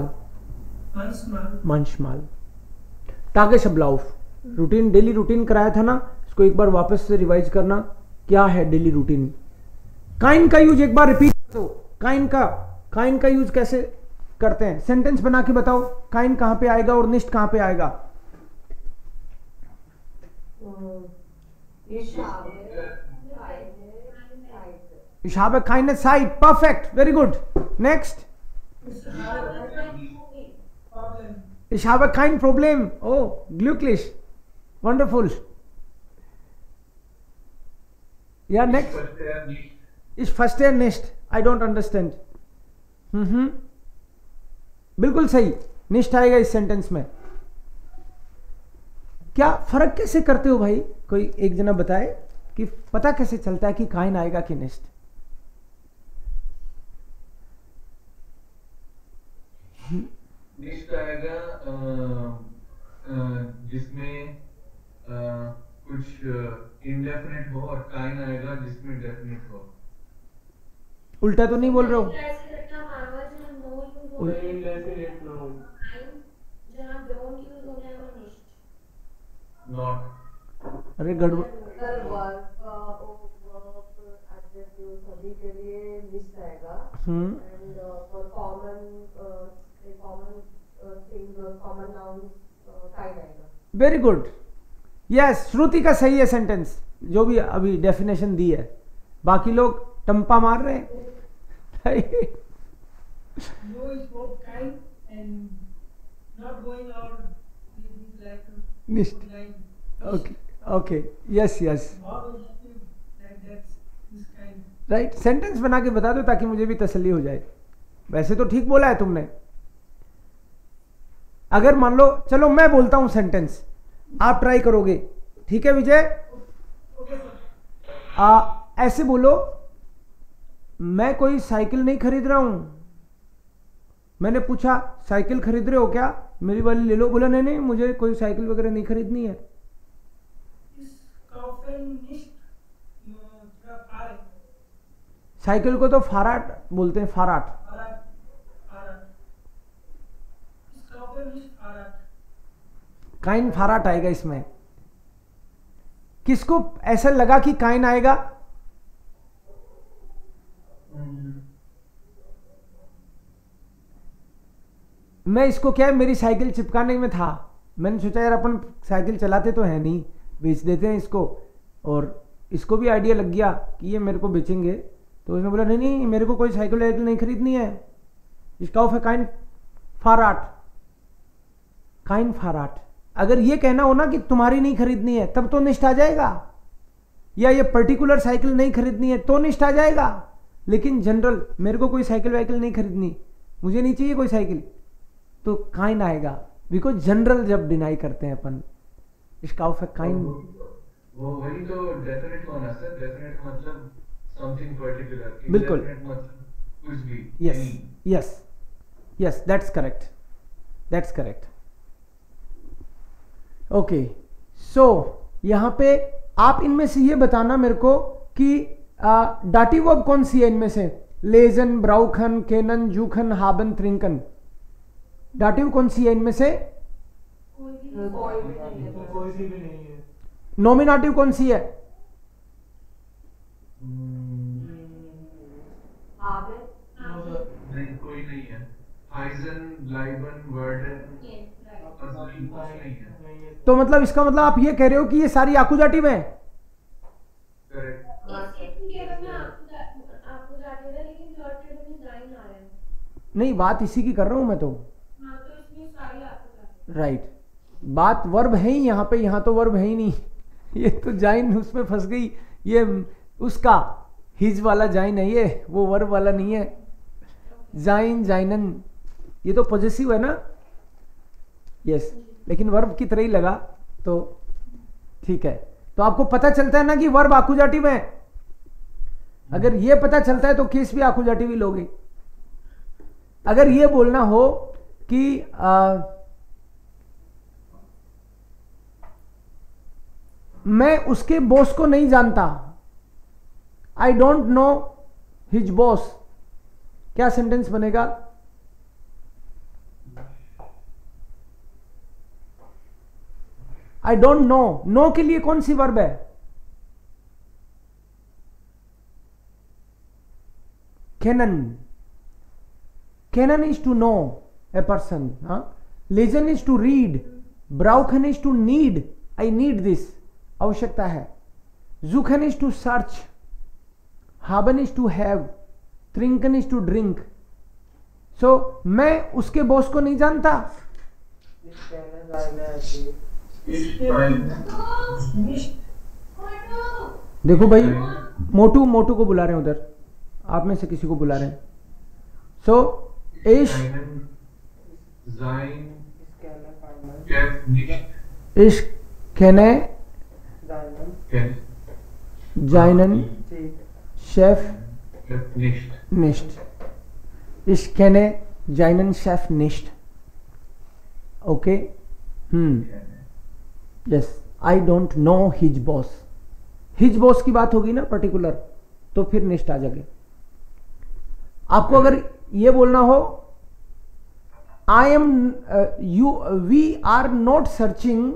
manchmal। Tagesablauf, routine, daily routine कराया था ना, इसको एक बार वापस से रिवाइज करना। क्या है डेली रूटीन? काइन का यूज एक बार रिपीट कर दो। काइन का यूज कैसे करते हैं, सेंटेंस बना के बताओ। काइन कहां पे आएगा और निष्ठ कहां पे आएगा? Ich habe keine Zeit. Perfect. Very good. Next. Ich habe kein Problem. Oh, glücklich. Wonderful. Yeah, next. Ich verstehe nicht. I don't understand. बिल्कुल सही, निष्ठ आएगा इस सेंटेंस में। क्या फर्क कैसे करते हो भाई? कोई एक जना बताए कि पता कैसे चलता है कि काइन आएगा कि निष्ठ? निष्ठ आएगा जिसमें कुछ इंडेफिनिट हो, और काइन आएगा जिसमें डेफिनिट हो। उल्टा तो नहीं बोल रहे हो? नॉट। अरे गड़बड़। सभी के लिए लिस्ट आएगा। कॉमन नाउन काइन आएगा। Very good, yes. श्रुति का सही है सेंटेंस, जो भी अभी डेफिनेशन दी है। बाकी लोग टंपा मार रहे हैं। No is both kind and not going out is like Nisht. Okay, okay, yes, yes. All of you like that's this kind. Right, sentence बना के बता दो ताकि मुझे भी तसल्ली हो जाए। वैसे तो ठीक बोला है तुमने। अगर मान लो, चलो मैं बोलता हूं सेंटेंस, आप ट्राई करोगे, ठीक है विजय? ऐसे बोलो, मैं कोई साइकिल नहीं खरीद रहा हूं। मैंने पूछा साइकिल खरीद रहे हो क्या, मेरी वाली ले लो। बोला नहीं नहीं, मुझे कोई साइकिल वगैरह नहीं खरीदनी है। साइकिल को तो फाराट बोलते हैं, फाराट। काइन फाराट आएगा इसमें। किसको ऐसा लगा कि काइन आएगा? मैं इसको क्या है, मेरी साइकिल चिपकाने में था। मैंने सोचा यार अपन साइकिल चलाते तो है नहीं, बेच देते हैं इसको। और इसको भी आइडिया लग गया कि ये मेरे को बेचेंगे, तो उसने बोला नहीं नहीं मेरे को कोई साइकिल वाइकिल नहीं खरीदनी है, इसका ऑफ है काइन फाराट, काइन फाराट। अगर ये कहना हो ना कि तुम्हारी नहीं खरीदनी है तब तो निष्ठ आ जाएगा, या ये पर्टिकुलर साइकिल नहीं खरीदनी है तो निष्ठ आ जाएगा। लेकिन जनरल मेरे को कोई साइकिल वाइकिल नहीं खरीदनी, मुझे नहीं चाहिए कोई साइकिल, तो काइन आएगा। बिकॉज जनरल जब डिनाई करते हैं अपन, इसका ऑफ है काइन। वो वही तो डेफिनेट होना सर, डेफिनेट मतलब समथिंग पर्टिकुलर, बिल्कुल, मतलब कुछ भी। Yes yes yes, that's correct, that's correct. Okay, so यहां पे आप इनमें से ये बताना मेरे को कि डाटिव वर्ब कौन सी है इनमें से, लेजन, ब्राउखन, केनन, जूखन, हाबन, त्रिंकन, डाटिव कौन सी है इनमें से? कोई भी नहीं है। कोई सी भी नहीं है। नॉमिनेटिव कौन सी है? नहीं कोई नहीं है। हाइजन, लाइबन, वर्डन, कुछ नहीं है। तो मतलब इसका मतलब आप ये कह रहे हो कि ये सारी आकुजाटिव है? करेक्ट। नहीं, बात इसी की कर रहा हूं मैं तो। राइट, बात वर्ब है ही यहाँ पे, यहाँ तो वर्ब है ही नहीं। ये तो जाइन उसमें फंस गई, ये उसका हिज वाला जाइन है, ये वो वर्ब वाला नहीं है। जाइन, जाइनन, ये तो पॉजेसिव है ना। यस, लेकिन वर्ब की तरह ही लगा, तो ठीक है। तो आपको पता चलता है ना कि वर्ब आकुजाटिव है। अगर ये पता चलता है तो केस भी आकुजाटिव ही लोगे। अगर ये बोलना हो कि मैं उसके बॉस को नहीं जानता, I don't know his boss, क्या सेंटेंस बनेगा? आई डोंट नो, नो के लिए कौन सी वर्ब है? कैनन, कैनन is to know a person, लेजन इज टू रीड, ब्राउखन is to need, I need this, आवश्यकता है। जुखन इज टू सर्च, हाबन इज टू हैव, त्रिंकन इज टू ड्रिंक। सो मैं उसके बॉस को नहीं जानता। देखो भाई, मोटू, मोटू को बुला रहे हैं उधर, आप में से किसी को बुला रहे हैं। सो इश, इश, कैने, जाइनन, शेफ, निष्ठ। इश, कैने, जाइनन, शेफ, निष्ठ। Okay, yes, I don't know his boss. His boss की बात होगी ना पर्टिकुलर, तो फिर निष्ठ आ जाएगी। आपको अगर ये बोलना हो, I am you, we are not searching,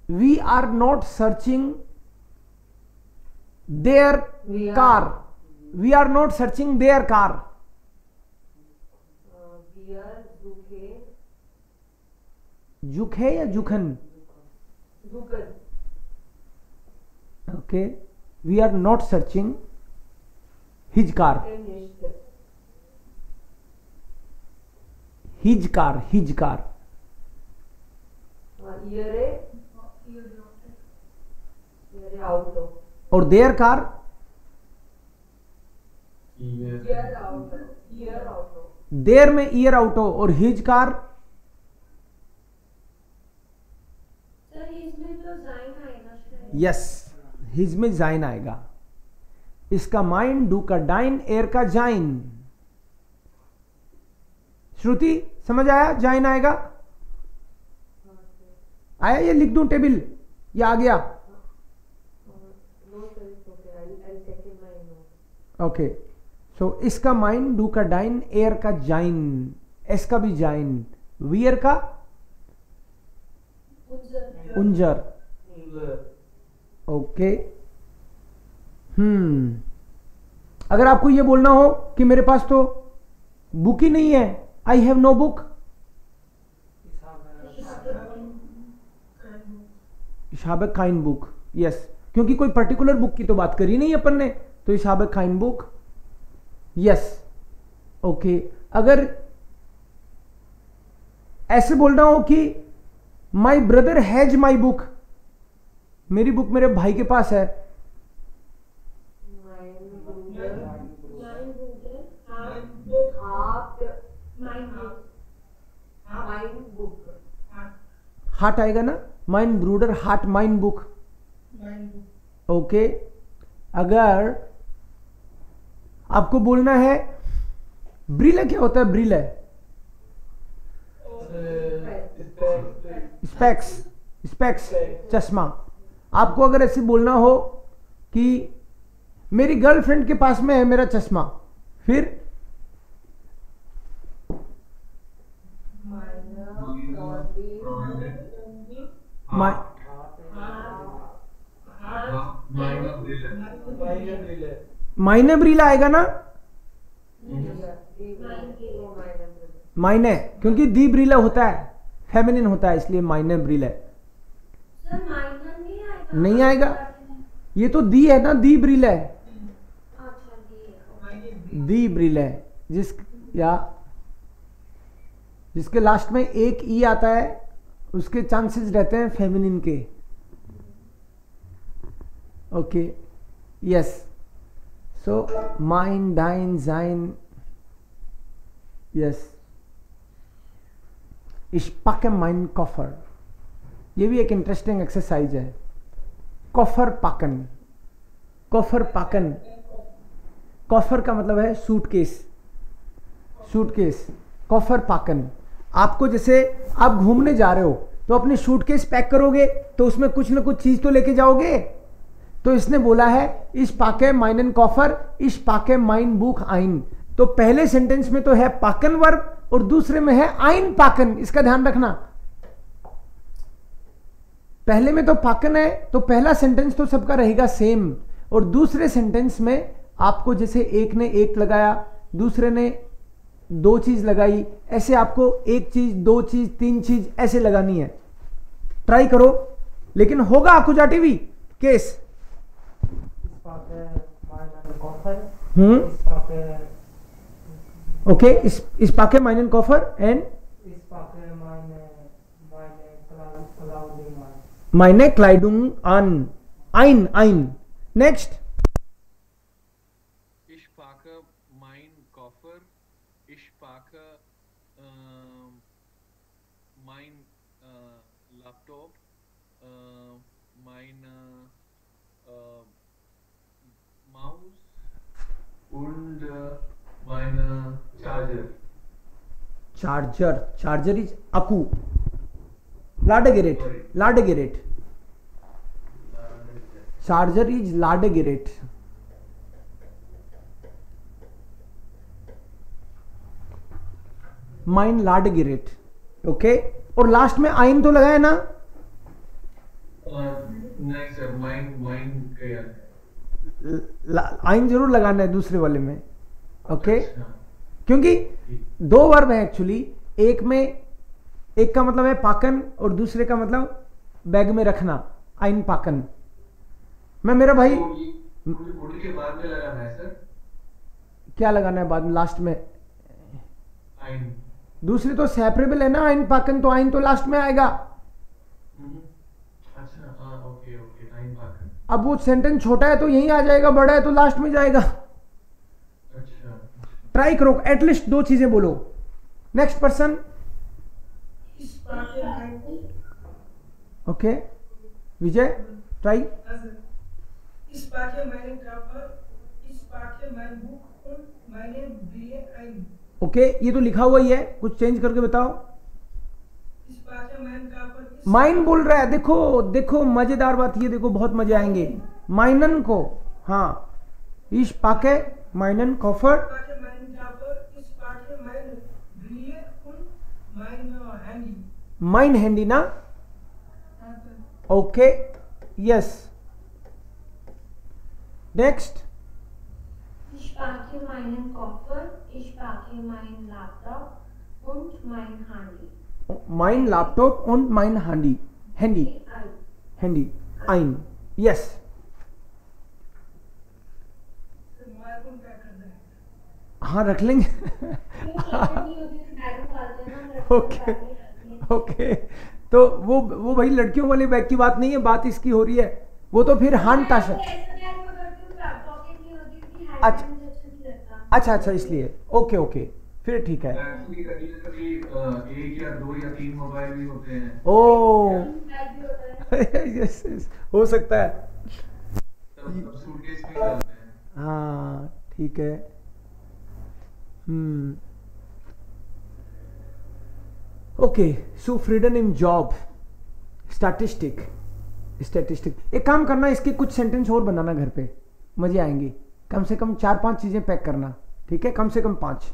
we are not searching their car, we are not searching their car. जुखे या जुखन? Okay, we are not searching his car, his car, his car. और देयर कार? देयर में ईयर आउट हो, और his car? Yes, his में जाइन आएगा। इसका माइंड, डू का डाइन, एयर का जाइन। श्रुति समझ आया? जाइन आएगा, आया? ये लिख दूं टेबल, ये आ गया? ओके, सो इसका माइंड, डू का डाइन, एयर का जाइन, एस का भी जाइन, वियर का उंजर। ओके, अगर आपको ये बोलना हो कि मेरे पास तो बुक ही नहीं है, I have no book, Ich habe kein Buch. Yes, क्योंकि कोई पर्टिकुलर बुक की तो बात करी नहीं अपन ने, तो ich habe kein Buch. Yes, okay. अगर ऐसे बोल रहा हूं कि my brother has my book, मेरी बुक मेरे भाई के पास है. हाट आएगा ना, माइन ब्रूडर हाट माइन बुक. ओके. अगर आपको बोलना है ब्रीले, क्या होता है ब्रीले? स्पेक्स. स्पेक्स चश्मा. आपको अगर ऐसे बोलना हो कि मेरी गर्लफ्रेंड के पास में है मेरा चश्मा, फिर मायने ब्रीला आएगा ना, मायने, क्योंकि दी ब्रीला होता है, फेमिनिन होता है, इसलिए मायने ब्रीला नहीं आएगा. ये तो दी है ना, दी ब्रीला है, दी ब्रीला है. जिसके लास्ट में एक ई आता है उसके चांसेस रहते हैं फेमिनिन के. ओके. यस. सो माइन डाइन जाइन. Yes. Ich packe meinen Koffer. ये भी एक इंटरेस्टिंग एक्सरसाइज है. कॉफर पाकन. कॉफर पाकन. कॉफर का मतलब है सूटकेस. सूटकेस. कॉफर पाकन. आपको जैसे आप घूमने जा रहे हो तो अपनी सूटकेस पैक करोगे तो उसमें कुछ ना कुछ चीज तो लेके जाओगे. तो इसने बोला है इस पाके माइनन कॉफर, इस पाके माइन बुक आइन. तो पहले सेंटेंस में तो है पाकन वर्ब और दूसरे में है आइन पाकन. इसका ध्यान रखना. पहले में तो पाकन है तो पहला सेंटेंस तो सबका रहेगा सेम, और दूसरे सेंटेंस में आपको जैसे एक ने एक लगाया, दूसरे ने दो चीज लगाई, ऐसे आपको एक चीज, दो चीज, तीन चीज ऐसे लगानी है. ट्राई करो, लेकिन होगा आपको जाटीवी केस. ओके. इस पाके माइनन कॉफर एंड माइने क्लाइडुंग आन. आइन. आइन. Next. Ich packe mein Koffer. Ich packe mein Laptop, mein Maus und mein Charger. Charger. Charger is अकू. लाडगेरेट. लाडगेरेट. चार्जर इज लाडगेरेट. माइन लाडगेरेट. ओके. और लास्ट में आइन तो लगाया ना. नहीं सर, माइन क्या है? आइन जरूर लगाना है दूसरे वाले में. ओके. क्योंकि दो वर्ब है एक्चुअली. एक में, एक का मतलब है पाकन और दूसरे का मतलब बैग में रखना. आइन पाकन. मैं मेरा भाई उड़ के बाद में लगाना है सर. क्या लगाना है बाद में? लास्ट में आइन. दूसरी तो सेपरेबल है ना. आइन पाकन तो आइन तो लास्ट में आएगा. अच्छा. हाँ. Okay okay. आइन पाकन. अब वो सेंटेंस छोटा है तो यहीं आ जाएगा, बड़ा है तो लास्ट में जाएगा. अच्छा. ट्राई करो, एटलीस्ट दो चीजें बोलो. Next person. ओके. विजय try. Ich packe meinen Koffer, ich packe mein Buch und meine Brille ein. Okay. ये तो लिखा हुआ ही है, कुछ चेंज करके बताओ. Ich packe meinen Koffer. Mine बोल रहा है. देखो देखो मजेदार बात ये देखो, बहुत मजे आएंगे. माइनन को, हाँ. इस पाके माइनन coffer. Ich packe meinen Koffer, ich packe meine Brille und mein Handy. माइन हैंडी ना. Okay. Yes. Next. Ich packe meinen Koffer, ich packe meinen Laptop und mein Handy. Mine laptop और माइन हैंडी. हैंडी. हैंडी, आइन, yes. Micron pack कर दें। हाँ रख लेंगे। नहीं होती तो बैग में डालते हैं ना, ओके ओके, तो वो भाई लड़कियों वाले बैग की बात नहीं है, बात इसकी हो रही है, वो तो फिर हैंड टाश है। अच्छा अच्छा, इसलिए ओके ओके, फिर ठीक है। एक्चुअली कभी एक या दो या तीन मोबाइल भी होते हैं। ओ यस यस, हो सकता है। तब सूटकेस में डालते हैं। हाँ ठीक है। ओके, सो फ्रीडम इन जॉब, स्टैटिस्टिक, एक काम करना, इसके कुछ सेंटेंस और बनाना घर पे, मजे आएंगे। कम से कम 4-5 चीजें पैक करना, ठीक है, कम से कम 5।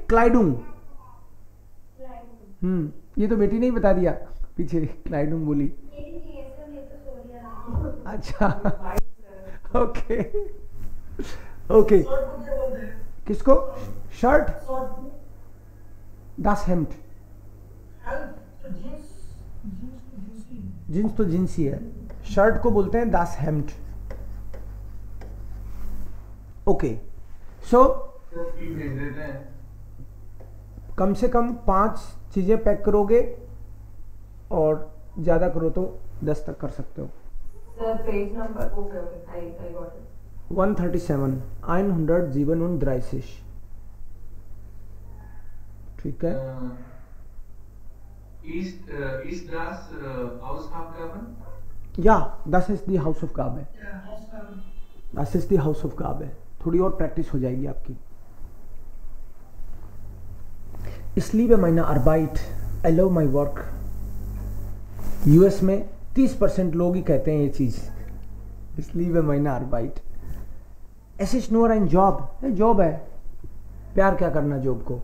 क्लाइडुंग, ये तो बेटी ने ही बता दिया पीछे, क्लाइडुंग बोली। अच्छा ओके ओके, किसको? शर्ट, das Hemd, जींस तो जींस ही है, शर्ट को बोलते हैं das Hemd। ओके, सो कम से कम 5 चीजें पैक करोगे, और ज्यादा करो तो 10 तक कर सकते हो। Sir, page number. Okay, okay. I got it. 137, 137, ठीक है। Ist das Hausaufgaben? या das ist die Hausaufgabe, या hospital. das ist die Hausaufgabe। थोड़ी और प्रैक्टिस हो जाएगी आपकी। Ich liebe meine Arbeit, I love my work। US में 30% लोग ही कहते हैं ये चीज, Ich liebe meine Arbeit। Es ist nur ein Job, job है, प्यार क्या करना जॉब को।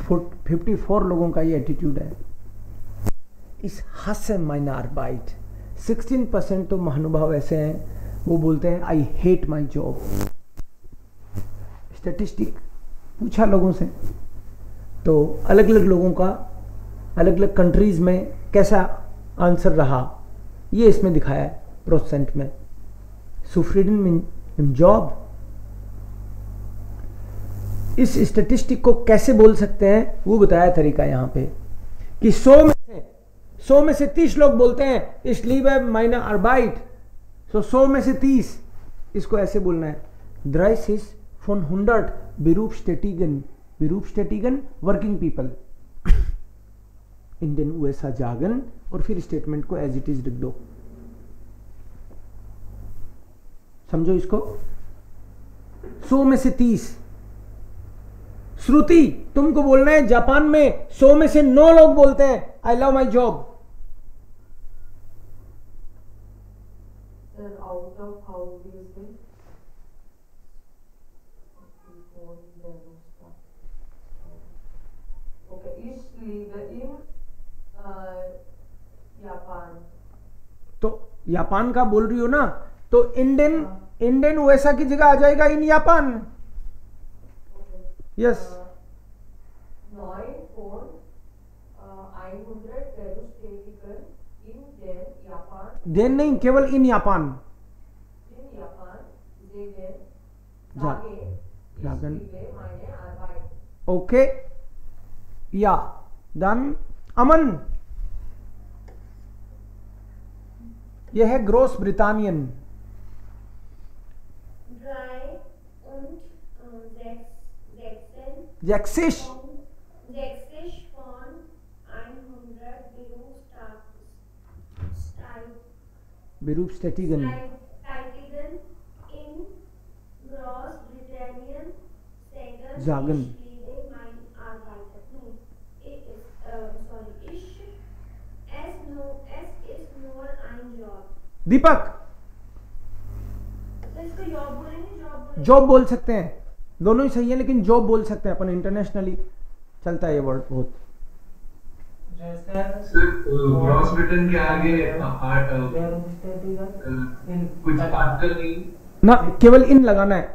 54 लोगों का ये एटीट्यूड है। Ich hasse meine Arbeit। 16% तो महानुभाव ऐसे हैं, वो बोलते हैं I hate my job। Statistic पूछा लोगों से, तो अलग अलग लोगों का अलग अलग कंट्रीज में कैसा आंसर रहा, ये इसमें दिखाया है परसेंट में। सो फ्रीडम इन जॉब, इस स्टैटिस्टिक को कैसे बोल सकते हैं वो बताया तरीका यहाँ पे, कि 100 में से 30 लोग बोलते हैं Ich liebe meine Arbeit। सो 100 में से 30, इसको ऐसे बोलना है 30 von 100 Berufstätigen working people Indian USA जागन, और फिर स्टेटमेंट को एज इट इज लिख दो। समझो इसको, 100 में से 30। श्रुति, तुमको बोलना है जापान में 100 में से 9 लोग बोलते हैं I love my job. Sir, out of how do you say? Okay, ich liebe in Japan। तो जापान का बोल रही हो ना, तो इंडियन USA की जगह आ जाएगा इन Japan. Yes, 9 von 100 Berufstätigen in den Japan। देन नहीं, केवल इन Japan. In Japan leben Jagen. Tage, ich liebe meine Arbeit। Okay, या डन। अमन, यह है ग्रोस ब्रिटानियन। Drei und 16 जैक्सिश, von 100 Berufstätigen Berufstätigen in Großbritannien sagen, ich liebe meine Arbeit। Es ist nur ein Job। दीपक, तो इसको जॉब बोलेंगे, जॉब जॉब बोल सकते हैं, दोनों ही सही है, लेकिन जॉब बोल सकते हैं अपन, इंटरनेशनली चलता है ये वर्ड बहुत। ग्रॉस ब्रिटेन के आगे कुछ आर्टिकल नहीं ना, केवल इन लगाना है,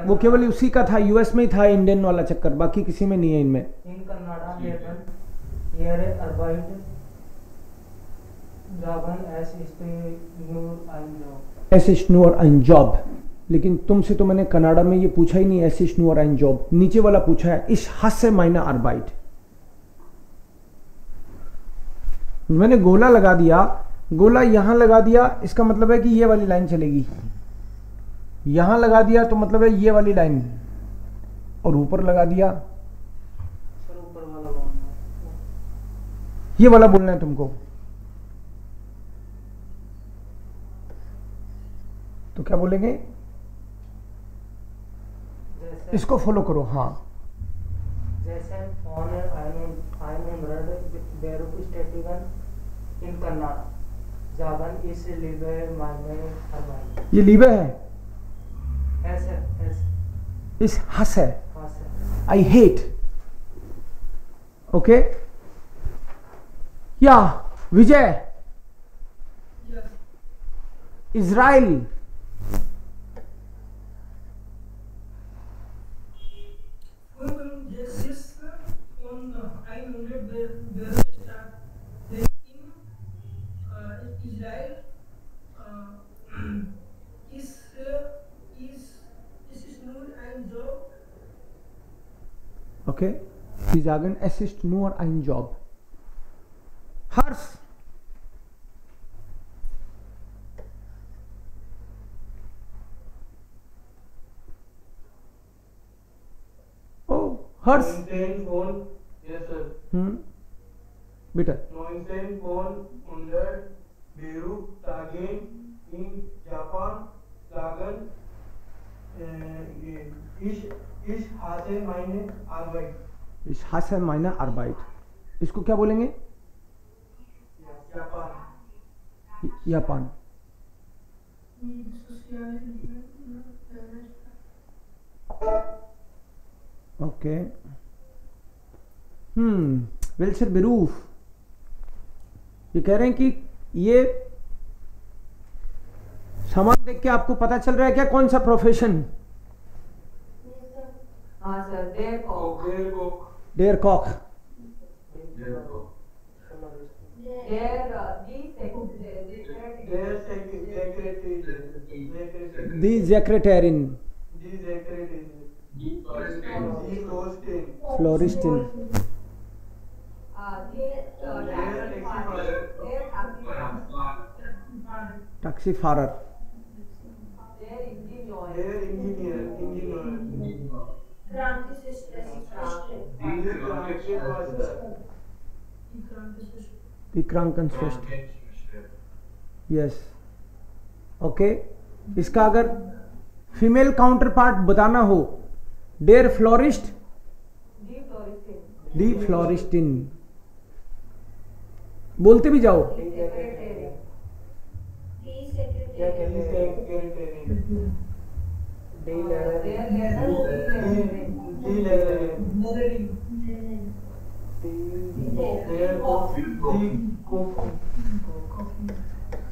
वो केवल उसी का था, यूएस में ही था इंडियन वाला चक्कर, बाकी किसी में नहीं है इनमें। इन कनाडा लेबन हियर अरबाइट Jaban es ist nur ein Job. Es ist nur ein Job. लेकिन तुमसे तो मैंने कनाडा में ये पूछा ही नहीं, es ist nur ein Job. नीचे वाला पूछा है, ich hasse meine Arbeit. मैंने गोला लगा दिया, गोला यहां लगा दिया, इसका मतलब है कि ये वाली लाइन चलेगी. यहां लगा दिया तो मतलब है ये वाली लाइन, और ऊपर लगा दिया सर ऊपर वाला बोलना. ये वाला बोलना है तुमको. तो क्या बोलेंगे, जैसे इसको फॉलो करो. हाँ, जैसे phone 100 Beruchstätigen in Kannada. Jaban ist liebe meine Arbeit. ये लीबे है, Es इस हस है, hasse. I hate. ओके, या विजय, Yes. Israel, Und jetzt ist von 100 Bundesstaat in Israel ist nur ein Job. okay, sie sagen es ist nur ein Job. Hars, oh Harsh, 19 yes sir. बेटा 1900 Beruchstätigen in Japan sagen ich hasse meine Arbeit. ich hasse meine Arbeit. इसको क्या बोलेंगे, Japan. Japan. Okay, वेल्चर बेरूफ, ये कह रहे हैं कि ये सामान देख के आपको पता चल रहा है क्या कौन सा प्रोफेशन. हाँ सर, देर को डेयर कॉक, दी जेक्रेटेरिन, फ्लोरिस्टिन, टैक्सी फारर, दी क्रांकनस्वेस्ट. Yes, okay. इसका अगर फीमेल काउंटर पार्ट बताना हो, डेयर फ्लोरिस्ट, डी फ्लोरिस्टिन. बोलते भी जाओ.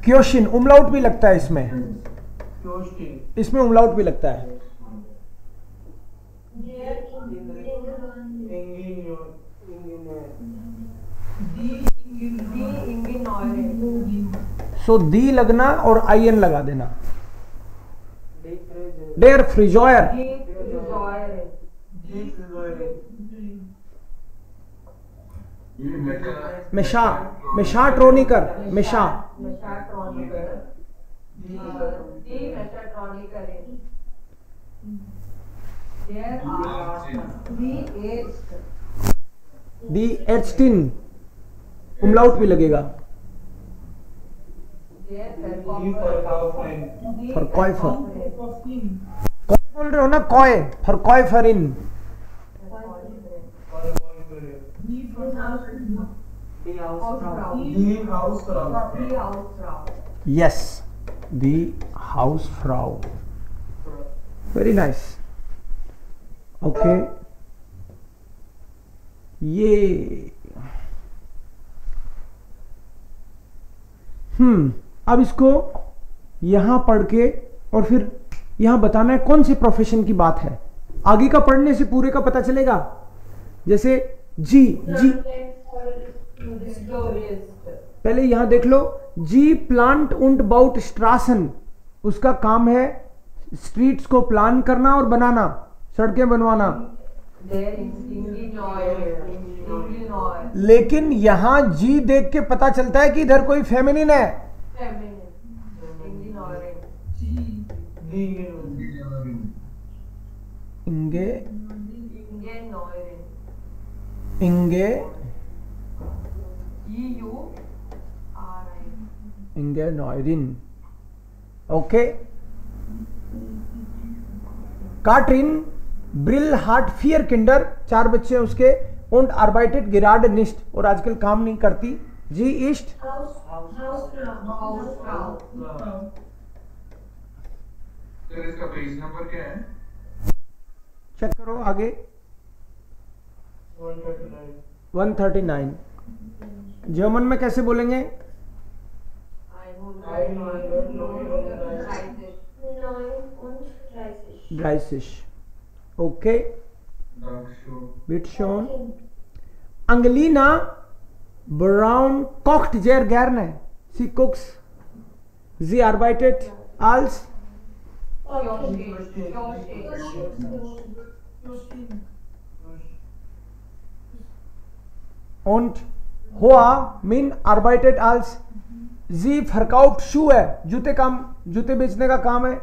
क्योशिन, उमलाउट भी लगता है इसमें, इसमें उमलाउट भी लगता है. सो दी लगना और आई एन लगा देना. डेयर फ्रिजॉयर, मिशा, मिशा ट्रोनिकर, मिशा, डी एचटिन, उमलाउट भी लगेगा. फॉर कॉयफर, कॉय बोल रहे हो ना, कॉय फॉर कॉयफरिन. यस, दी हाउस फ्राउ. Very nice. ओके, ये अब इसको यहां पढ़ के और फिर यहां बताना है कौन से प्रोफेशन की बात है. आगे का पढ़ने से पूरे का पता चलेगा. जैसे जी जी पहले यहां देख लो, जी प्लांट उंड बाउट स्ट्रासन, उसका काम है स्ट्रीट्स को प्लान करना और बनाना, सड़कें बनवाना। लेकिन यहां जी देख के पता चलता है कि इधर कोई फेमिनिन है। इंगे इंगे इंगे नॉयरिन। ओके, काट्रिन ब्रिल हार्ट फियर किंडर, 4 बच्चे उसके, und arbeitet gerade nicht, और आजकल काम नहीं करती। जी ईस्ट सर इसका पेज नंबर क्या है? चेक करो आगे। 139। जर्मन में कैसे बोलेंगे? ड्राइसिश। ओके, बिटशोन। Angelina Braun kocht sehr gerne, sie cooks, sie arbeitet als und Hoa min arbeitet als, sie verkauft Schuhe, जूते बेचने का काम है।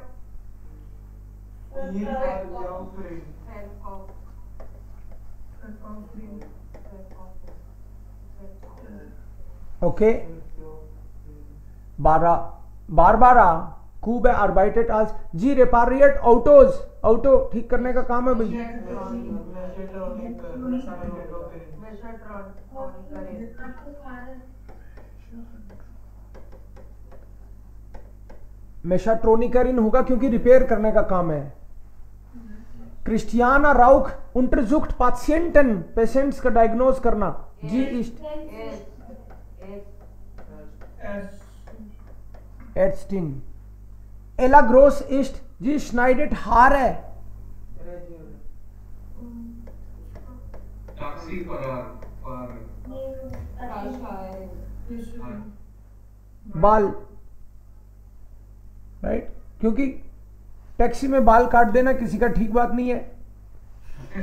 ओके, बारबारा खूब arbeitet als, जी repariert autos, ऑटो ठीक करने का काम है भाई। मेशाट्रोनिकरिन होगा क्योंकि रिपेयर करने का काम है। क्रिस्टियाना राउख untersucht Patienten, पेशेंट्स का डायग्नोज करना। जी ईस्ट एडस्टिन। एला ग्रोस ईस्ट, जी schneidet Haare, टैक्सी बाल, राइट, क्योंकि टैक्सी में बाल काट देना किसी का ठीक बात नहीं है।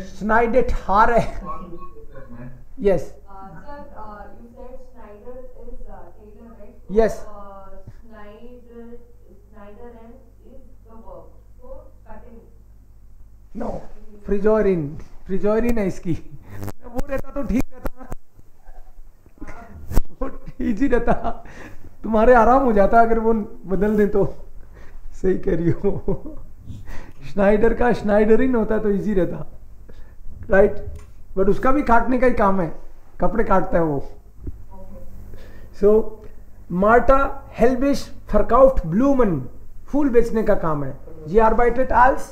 schneidet Haare, yes yes. No, फ्रिजोरिन है इसकी। वो रहता तो ठीक रहता, वो इजी रहता, तुम्हारे आराम हो जाता अगर वो बदल दें तो। सही कह रही हो, स्नाइडर का स्नाइडरिन होता तो इजी रहता, राइट, बट उसका भी काटने का ही काम है, कपड़े काटता है वो। सो मार्टा हेल्बिश फरकाउफ्ट ब्लूमन, फूल बेचने का काम है। जी arbeitet als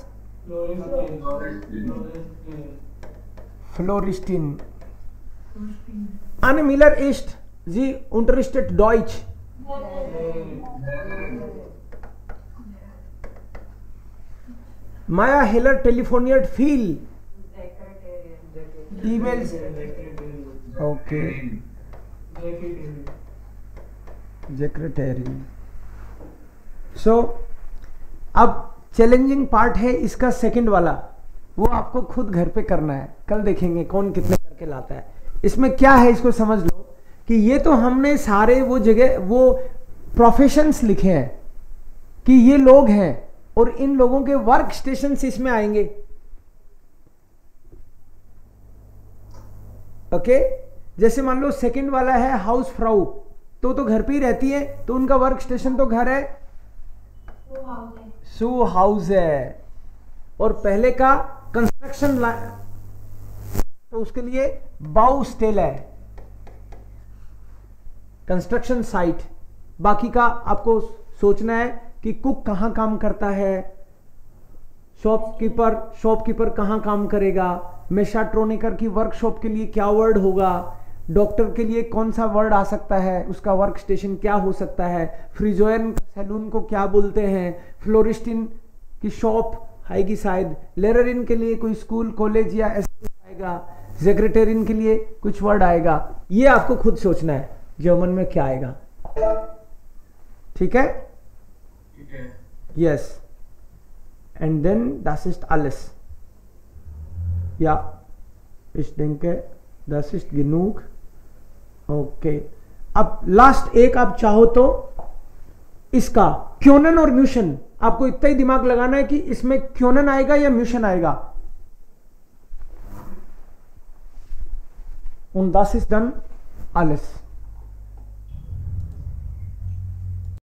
फ्लोरिस्टिन। Anne Miller ist, sie unterrichtet Deutsch। Maya Heller telefoniert viel, emails। Okay, secretary. So अब चैलेंजिंग पार्ट है इसका सेकंड वाला, वो आपको खुद घर पे करना है, कल देखेंगे कौन कितने करके लाता है। इसमें क्या है इसको समझ लो कि ये तो हमने सारे वो जगह वो प्रोफेशंस लिखे हैं कि ये लोग हैं और इन लोगों के वर्क स्टेशन इसमें आएंगे। ओके, जैसे मान लो सेकंड वाला है हाउस फ्राउ, तो घर पे ही रहती है, तो उनका वर्क स्टेशन तो घर है, सू हाउस है। और पहले का कंस्ट्रक्शन तो उसके लिए बाउ स्टेल है, कंस्ट्रक्शन साइट। बाकी का आपको सोचना है कि कुक कहां काम करता है, शॉपकीपर कहां काम करेगा, मेशाट्रोनिकर की वर्कशॉप के लिए क्या वर्ड होगा, डॉक्टर के लिए कौन सा वर्ड आ सकता है, उसका वर्क स्टेशन क्या हो सकता है, फ्रिजोयन सैलून को क्या बोलते हैं, फ्लोरिस्टिन की शॉप आएगी शायद, लेररिन के लिए कोई स्कूल कॉलेज या ऐसा आएगा, सेक्रेटरीन के लिए कुछ वर्ड आएगा। ये आपको खुद सोचना है। जर्मन में क्या आएगा? ठीक है, ठीक है। Yes, and then das ist alles. Ja, ich denke, das ist genug. Okay, अब लास्ट एक आप चाहो तो इसका क्योनन और म्यूशन, आपको इतना ही दिमाग लगाना है कि इसमें क्योनन आएगा या म्यूशन आएगा. Und das ist dann alles.